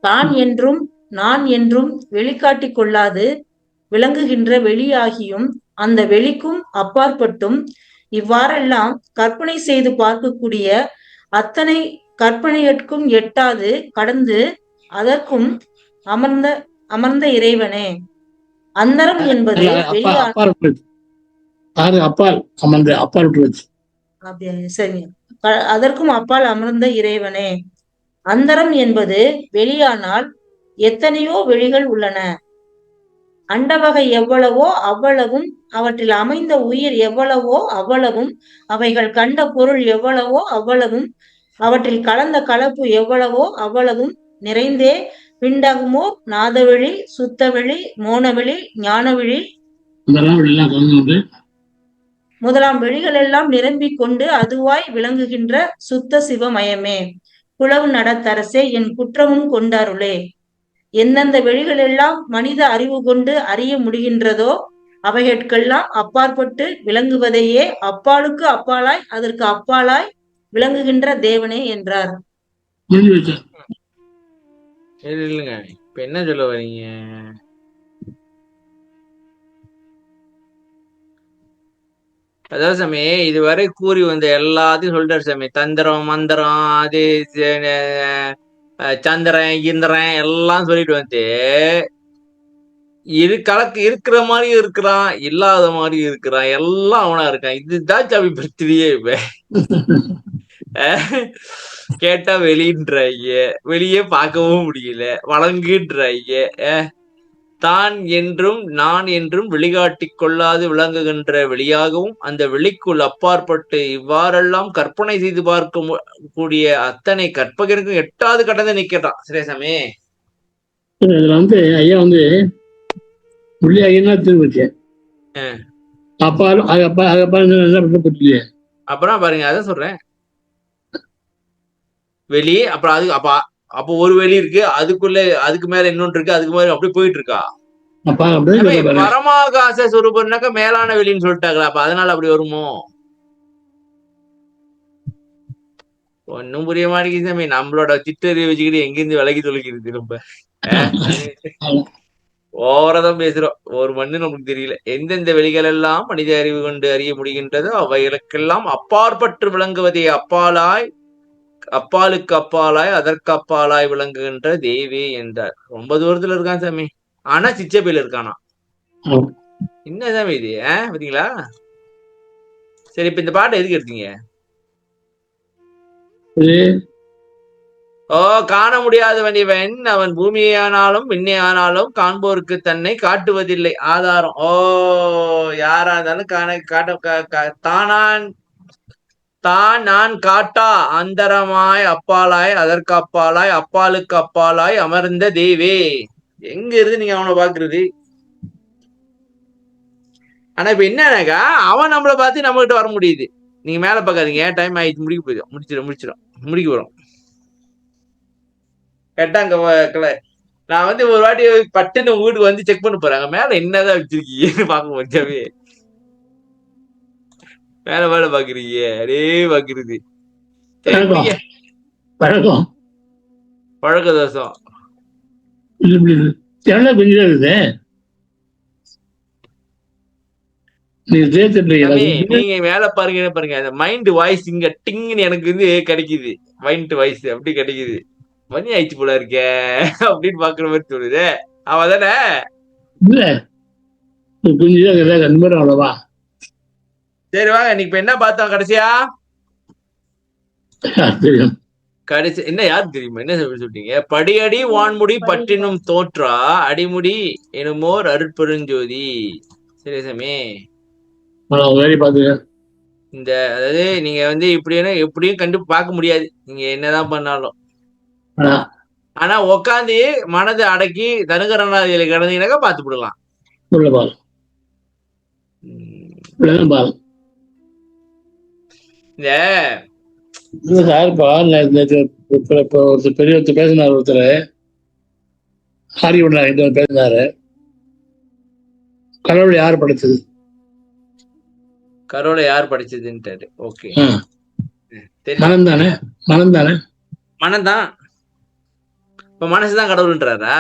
தான் என்றும் நான் என்றும் வெளிக்காட்டிக் கொள்ளாது விளங்குகின்ற வெளியாகியும் அந்த வெளிக்கும் அப்பாற்பட்டும் இவ்வாறெல்லாம் கற்பனை செய்து பார்க்கக்கூடிய அத்தனை கற்பனையற்கும் எட்டாது கடந்து அதற்கும் அமர்ந்த இறைவனே. அந்தரம் என்பது சரி, அதற்கும் அப்பால் அமர்ந்த இறைவனே. அந்தரம் என்பது வெளியானால் எத்தனையோ வெளிகள் உள்ளன. அண்டவகை எவ்வளவோ அவ்வளவும், அவற்றில் அமைந்த உயிர் எவ்வளவோ அவ்வளவும், அவைகள் கண்ட பொருள் எவ்வளவோ அவ்வளவும், அவற்றில் கலந்த கலப்பு எவ்வளவோ அவ்வளவும் நிறைந்தே பிண்டகமோ நாதவெளி சுத்தவெளி மோனவெளி ஞானவெளி முதலாம் வெளிகள் எல்லாம் நிரம்பிக் கொண்டு அதுவாய் விளங்குகின்ற சுத்த சிவமயமே. குளவு நடத்தரசே, என் குற்றமும் கொண்டாருளே. எந்தெந்த வெளிகள் எல்லாம் மனித அறிவு கொண்டு அறிய முடிகின்றதோ அவைகளுக்கெல்லாம் அப்பாற்பட்டு விளங்குவதையே அப்பாலுக்கு அப்பாலாய் அதற்கு அப்பாலாய் விளங்குகின்ற தேவனே என்றார். இல்லைங்க, இப்ப என்ன சொல்ல வரீங்க? அதாவது சாமி இதுவரை கூறி வந்த எல்லாத்தையும் சொல்லிட்டாரு சாமி. தந்திரம் மந்திரம் அது சந்திரன் இந்திரன் எல்லாம் சொல்லிட்டு வந்து இருக்கிற மாதிரியும் இருக்கிறான், இல்லாத மாதிரியும் இருக்கிறான், எல்லாம் அவனா இருக்கான். இதுதான் சாமி பிருத்திவியே. இப்ப கேட்டா வெளின்றாங்க, வெளியே பார்க்கவும் முடியல, வழங்குன்றாங்க. தான் என்றும் நான் என்றும் வெளிகாட்டிக் கொள்ளாது விளங்குகின்ற வெளியாகவும் அந்த வெளிக்குள் அப்பாற்பட்டு இவ்வாறெல்லாம் கற்பனை செய்து பார்க்க கூடிய அத்தனை கற்பகருக்கும் எட்டாவது கடந்து நிக்கிறான். சரியா சாமி? இதுல ஐயா புள்ளியாகினா திரும்பிச்சு அப்பாலும் அப்புறம் பாருங்க, அதான் சொல்றேன். வெளி அப்புறம் அது அப்போ ஒரு வெளி இருக்கு, அதுக்குள்ள அதுக்கு மேல இன்னொன்று இருக்கு, அதுக்கு மேல அப்படியே போயிட்டு இருக்கா. பரமாகாச சுரூபம்னாக்க மேலான வெளின்னு சொல்லிட்டாங்களா, அப்ப அதனால அப்படி வருமோ? ஒன்னும் புரிய மாட்டேங்குது சாமி. நம்மளோட சிற்றறிவை வச்சுக்கிட்டு எங்கிருந்து விலகி தொலைக்கிறது ரொம்ப ஓவரதான் பேசுறோம். ஒரு மண்ணு நமக்கு தெரியல. எந்தெந்த வெளிகள் எல்லாம் மனித அறிவு கொண்டு அறிய முடிகின்றதோ அவைகளுக்கெல்லாம் அப்பாற்பட்டு விளங்குவதே அப்பாலாய், அப்பாலுக்கு அப்பாலாய், அதற்கு அப்பாலாய் விளங்குகின்ற தேவி என்றார். ரொம்ப தூரத்துல இருக்கான் சாமி, ஆனா சிச்சபையில இருக்கானா. என்ன சாமி இது? பாத்தீங்களா? சரி, இப்ப இந்த பாட்டை எதுக்கு எடுத்தீங்க? ஓ, காண முடியாதவன் இவன், அவன் பூமியானாலும் விண்ணே ஆனாலும் காண்போருக்கு தன்னை காட்டுவதில்லை. ஆதாரம். ஓ, யாரா இருந்தாலும் தான் நான் காட்டா அந்தரமாய் அப்பாலாய் அதற்கு அப்பாலாய் அப்பாலுக்கு அப்பாலாய் அமர்ந்த தேவே. எங்க இருந்து நீங்க அவனை பாக்குறது? ஆனா இப்ப என்னன்னாக்கா அவன் நம்மளை பார்த்து நம்ம கிட்ட வர முடியுது. நீங்க மேல பாக்காதீங்க, டைம் ஆயிடுச்சு, முடிச்சிடும் முடிக்க வரும். கேட்டாங்க நான் ஒரு வாட்டி பட்டுன்னு வீட்டுக்கு வந்து செக் பண்ண போறாங்க, மேல என்னதான் வச்சிருக்கீங்கன்னு பார்க்க முடியாவே. மேல மேல பாக்குறீங்க, அடே பாக்குறது பழக்க தோசம். நீங்க மேல பாருங்க, அந்த மைண்ட் வாய்ஸ் இங்க டிங்னு எனக்கு கிடைக்குது. மைண்ட் வாய்ஸ் அப்படி கிடைக்குது. மணி ஆயிடுச்சு போல இருக்க அப்படின்னு பாக்குற மாதிரி தோணுது. அவன் தானே அவ்வளவா? சரி வாங்க, இன்னைக்கு இப்ப என்ன பார்த்தோம் கடைசியா? கடைசி என்ன யாருக்கு தெரியுமா? என்ன சொல்லிட்டீங்க? படியடி வான்முடி பட்டினும் தோற்றா அடிமுடி எனுமோர் அருட்பெருஞ்சோதி. சரி சாமி, இந்த அதாவது நீங்க எப்படியும் கண்டு பார்க்க முடியாது நீங்க என்னதான் பண்ணாலும். ஆனா உக்காந்து மனதை அடக்கி தனுகரணாதிகளை கடந்தீங்கன்னாக்கா பார்த்து விடலாம். பெரியவர் பேசினார், ஒருத்தர் ஹாரிவுட் பேசினாரு. கடவுளை யார் படைச்சது? கடவுளை யார் படைச்சதுன்ட்டாரு. ஓகே, மனம் தானே? மனம்தான். இப்ப மனசுதான் கடவுள்ன்றாரா?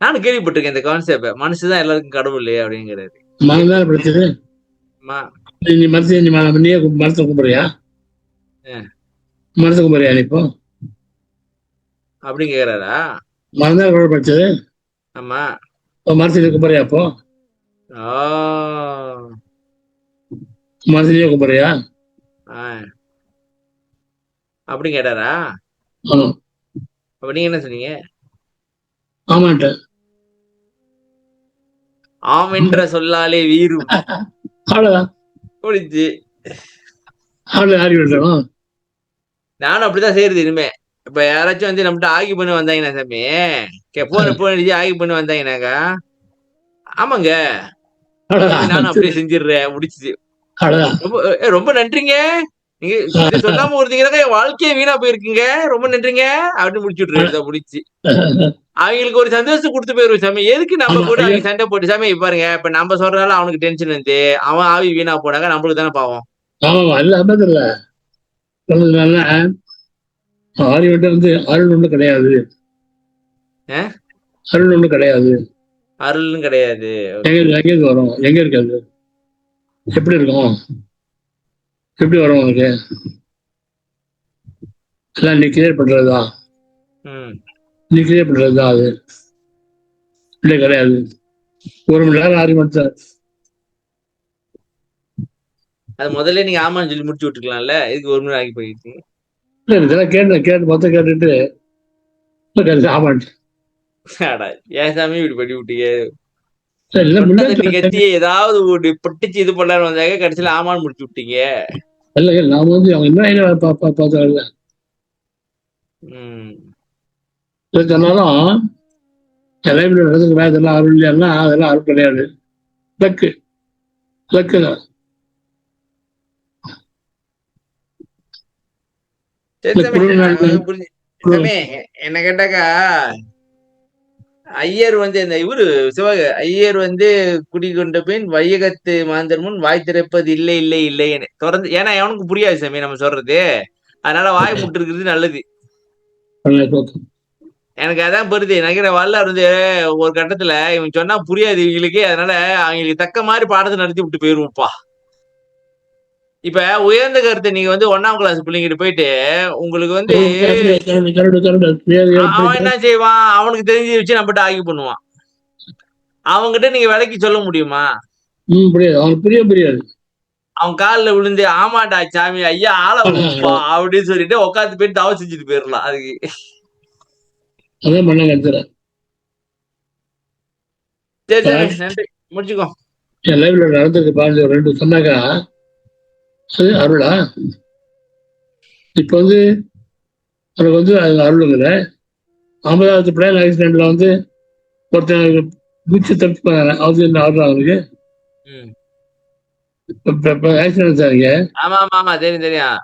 நானும் கேள்விப்பட்டிருக்கேன் இந்த கான்செப்ட். மனசுதான் எல்லாருக்கும் கடவுள் இல்லையா அப்படிங்கிறாரு. மனம் தானே படைச்சது. நீ மனசை கும்பிடுறியா? மனசை கும்பிடுறியா நீ இப்போ அப்படி கேக்குறாரா? மனம் தான் கடவுள் படைச்சது. ஆமா, மனசை கும்பிடுறியா? அப்போ மனசுலயே கும்பிடுறியா அப்படி கேட்டாரா? அப்ப நீங்க என்ன சொன்னீங்க? ஆமாட்ட ஆம் என்ற சொல்லாலே வீரும். அவ்வளவுதான். நானும் அப்படிதான் செய்யறது இனிமே. இப்ப யாராச்சும் நம்மகிட்ட ஆகி பண்ணி வந்தாங்கன்னா சாமி, போன் அடிச்சு ஆகி பண்ணி வந்தாங்கன்னாக்கா, ஆமாங்க நானும் அப்படியே செஞ்சிடுறேன், முடிச்சுது. ரொம்ப நன்றிங்க, நீங்க சொல்லாம ஒருத்தீங்க என் வாழ்க்கையே வீணா போயிருக்குங்க, ரொம்ப நன்றிங்க அப்படின்னு முடிச்சுட்டு முடிச்சு அவங்களுக்கு ஒரு சந்தோஷம் கொடுத்து போயிருவோம் சாமி. எதுக்கு நம்ம கூட அவங்க சண்டை போட்டு சாமி? பாருங்க, இப்ப நம்ம சொல்றதால அவனுக்கு டென்ஷன் வந்து அவன் ஆவி வீணா போனாங்க, நம்மளுக்கு தானே பாவம். அருள் ஒண்ணு கிடையாது, அருள் ஒண்ணு கிடையாது, அருள்னு கிடையாது. எங்க வரும்? எங்க இருக்காது? எப்படி இருக்கும்? எப்படி வரும் உனக்கு? எல்லாம் நீ கிளியர் பண்றதுதான். நீ கிளியர் பண்றதுதான் அது. இல்லை கிடையாது. 1 மணி நேரம் 6 மணி நேரம். அது முதல்ல நீங்க ஆமான்னு சொல்லி முடிச்சு விட்டுருக்கலாம்ல. இதுக்கு 1 மணி நேரம் ஆகி போயிடுச்சு. இல்லை இதெல்லாம் கேட்டு மொத்தம் கேட்டுட்டு ஆமாண்டு. ஏன் சாமி இப்படி பண்ணி விட்டீங்க? இல்லை கத்தி ஏதாவது ஒரு பட்டுச்சு இது பண்ணாரு வந்தாங்க, கடைசியில ஆமான்னு முடிச்சு விட்டீங்க. இல்லை நாம வந்து அவங்க என்ன பார்த்தாங்கல்ல. சொன்னாலும் லைப்ரரி நடந்துக்கு மேலே இதெல்லாம் அருள் இல்லையான்னா அதெல்லாம் அருள் கிடையாது. லக்கு தான். என்ன கேட்டாக்கா ஐயர் வந்து இந்த இவரு ஐயர் வந்து குடிகொண்ட பின் வையகத்து மாந்தர் முன் வாய் திறப்பது இல்லை இல்லை இல்லைன்னு தொடர்ந்து. ஏன்னா அவனுக்கு புரியாது சாமி நம்ம சொல்றது, அதனால வாய் முட்டு இருக்கிறது நல்லது. எனக்கு அதான் பெருது. நினைக்கிற வல்லார் வந்து ஒரு கட்டத்துல இவன் சொன்னா புரியாது இவங்களுக்கு, அதனால அவங்களுக்கு தக்க மாதிரி பாடத்தை நடத்தி விட்டு போயிருவோம்ப்பா. இப்ப உயர்ந்த கருத்தை நீங்க வந்து 1ஆம் கிளாஸ் பிள்ளைங்கிட்ட போயிட்டு உங்களுக்கு வந்து அவன் என்ன செய்வான், அவனுக்கு தெரிஞ்சு வச்சு நம்மகிட்ட ஆகி பண்ணுவான். அவங்ககிட்ட நீங்க விலைக்கு சொல்ல முடியுமா? புரியாது. அவன் காலில் விழுந்து ஆமாண்டா சாமி ஐயா ஆள அப்படின்னு சொல்லிட்டு உட்காந்து போயிட்டு தவ செஞ்சுட்டு போயிடலாம். அதுக்கு சரி சாமி நன்றி, முடிச்சுக்கோ. என் லைவ்ல நடந்திருக்கு பாருங்க. 2 சொன்னாக்கா அது அருளா? இப்ப வந்து எனக்கு வந்து அது அருளுங்கிற 50வது பிளேன் ஆக்சிடென்ட்ல வந்து ஒருத்தன் குச்சி தப்பி போனாங்க. அது என்ன அருள் அவனுக்கு? ஆக்சிடென்ட் சாரிங்க. ஆமா ஆமா ஆமா தெரியும் தெரியும்.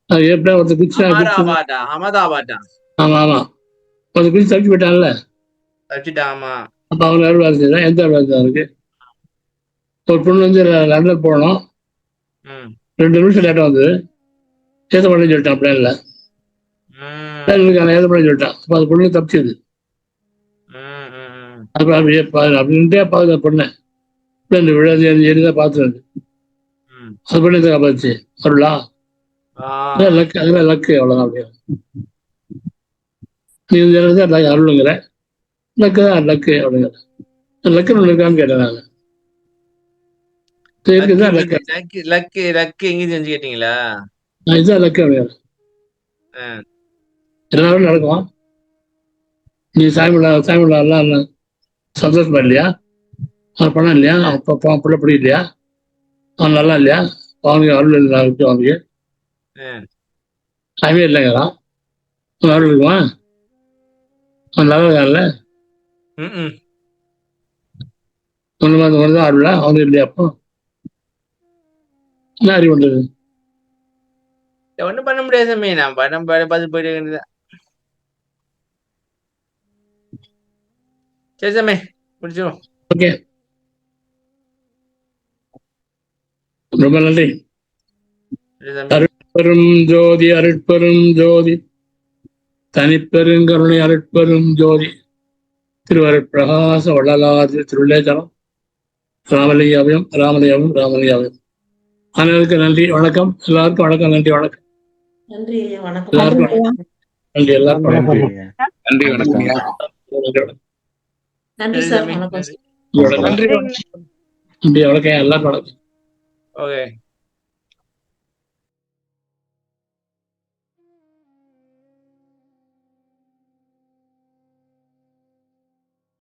அது எப்படியா ஒருத்தர் குச்சி அகமதாபாத்தா. ஆமா ஆமா ஒருத்தர் குச்சி தப்பி போயிட்டான்ல. ஆமா. அப்ப அவனுக்கு அருள் ஆரம்பிச்சா எந்த அருள் ஆச்சு அவனுக்கு? ஒரு பொண்ணு வந்து லண்டன் போகணும், 2 நிமிஷம் லேட்டா வந்து ஏத்த பண்ணி சொல்லிட்டான். பிளேன்ல ஏத்த பண்ணி சொல்லிட்டான். அப்ப அது பொண்ணு தப்பிச்சது. அப்படின்ட்டே பாதுகாப்பு பொண்ணு விழாது எரிதான் பார்த்துருது. அது பண்ணி காப்பாச்சு. அருளா? லக்கு. அதெல்லாம் லக்கு. அவ்வளவுதான். அப்படியே நீ அருளுங்கிற லக்கு தான். லக்கு அப்படிங்கிற லக்குன்னு ஒண்ணு இருக்கான்னு கேட்டேன் நான். லக்கு எங்க செஞ்சு கேட்டீங்களா? இதுதான் லக்கு அப்படிங்கிற. எல்லாரும் நடக்கும். நீ சாமிலாம் சந்தோஷமா இல்லையா? அவன் பணம் இல்லையா? அவன் பிள்ளை பிடி இல்லையா? அவன் நல்லா இல்லையா? அவனுக்கு அருள் இல்லை. அவனுக்கு சாமியே இல்லைங்கிறான். அவன் அருள் இருக்குவான்? அவன் நல்லா இருக்கான்ல? ஒண்ணுதான் அருளா? அவனுக்கு இல்லையா? அப்போ என்ன அறிவு பண்றது? ஒண்ணும் பண்ண முடியாது சாமி. நான் படம் பார்த்து போயிட்டு வேண்டியதான். சரி சாமி முடிச்சிடும். ஓகே, ரொம்ப நன்றி. அருட்பெரும் ஜோதி அருட்பெரும் ஜோதி தனிப்பெருங்கருணை அருட்பெரும் ஜோதி திருவருட்பிரகாச வள்ளலாதி திருவில்லேச்சரம் ராமலிங்காவையும் ராமலிங்காவையும் ராமலிங்காவையும். அனைவருக்கும் நன்றி, வணக்கம். எல்லாருக்கும் வணக்கம். நன்றி, வணக்கம். நன்றி, வணக்கம். எல்லாருக்கும் நன்றி. எல்லாருக்கும் வணக்கம். நன்றி, வணக்கம். நன்றி சார், வணக்கம். நன்றி, வணக்கம். எல்லாருக்கும் வணக்கம். ஓகே.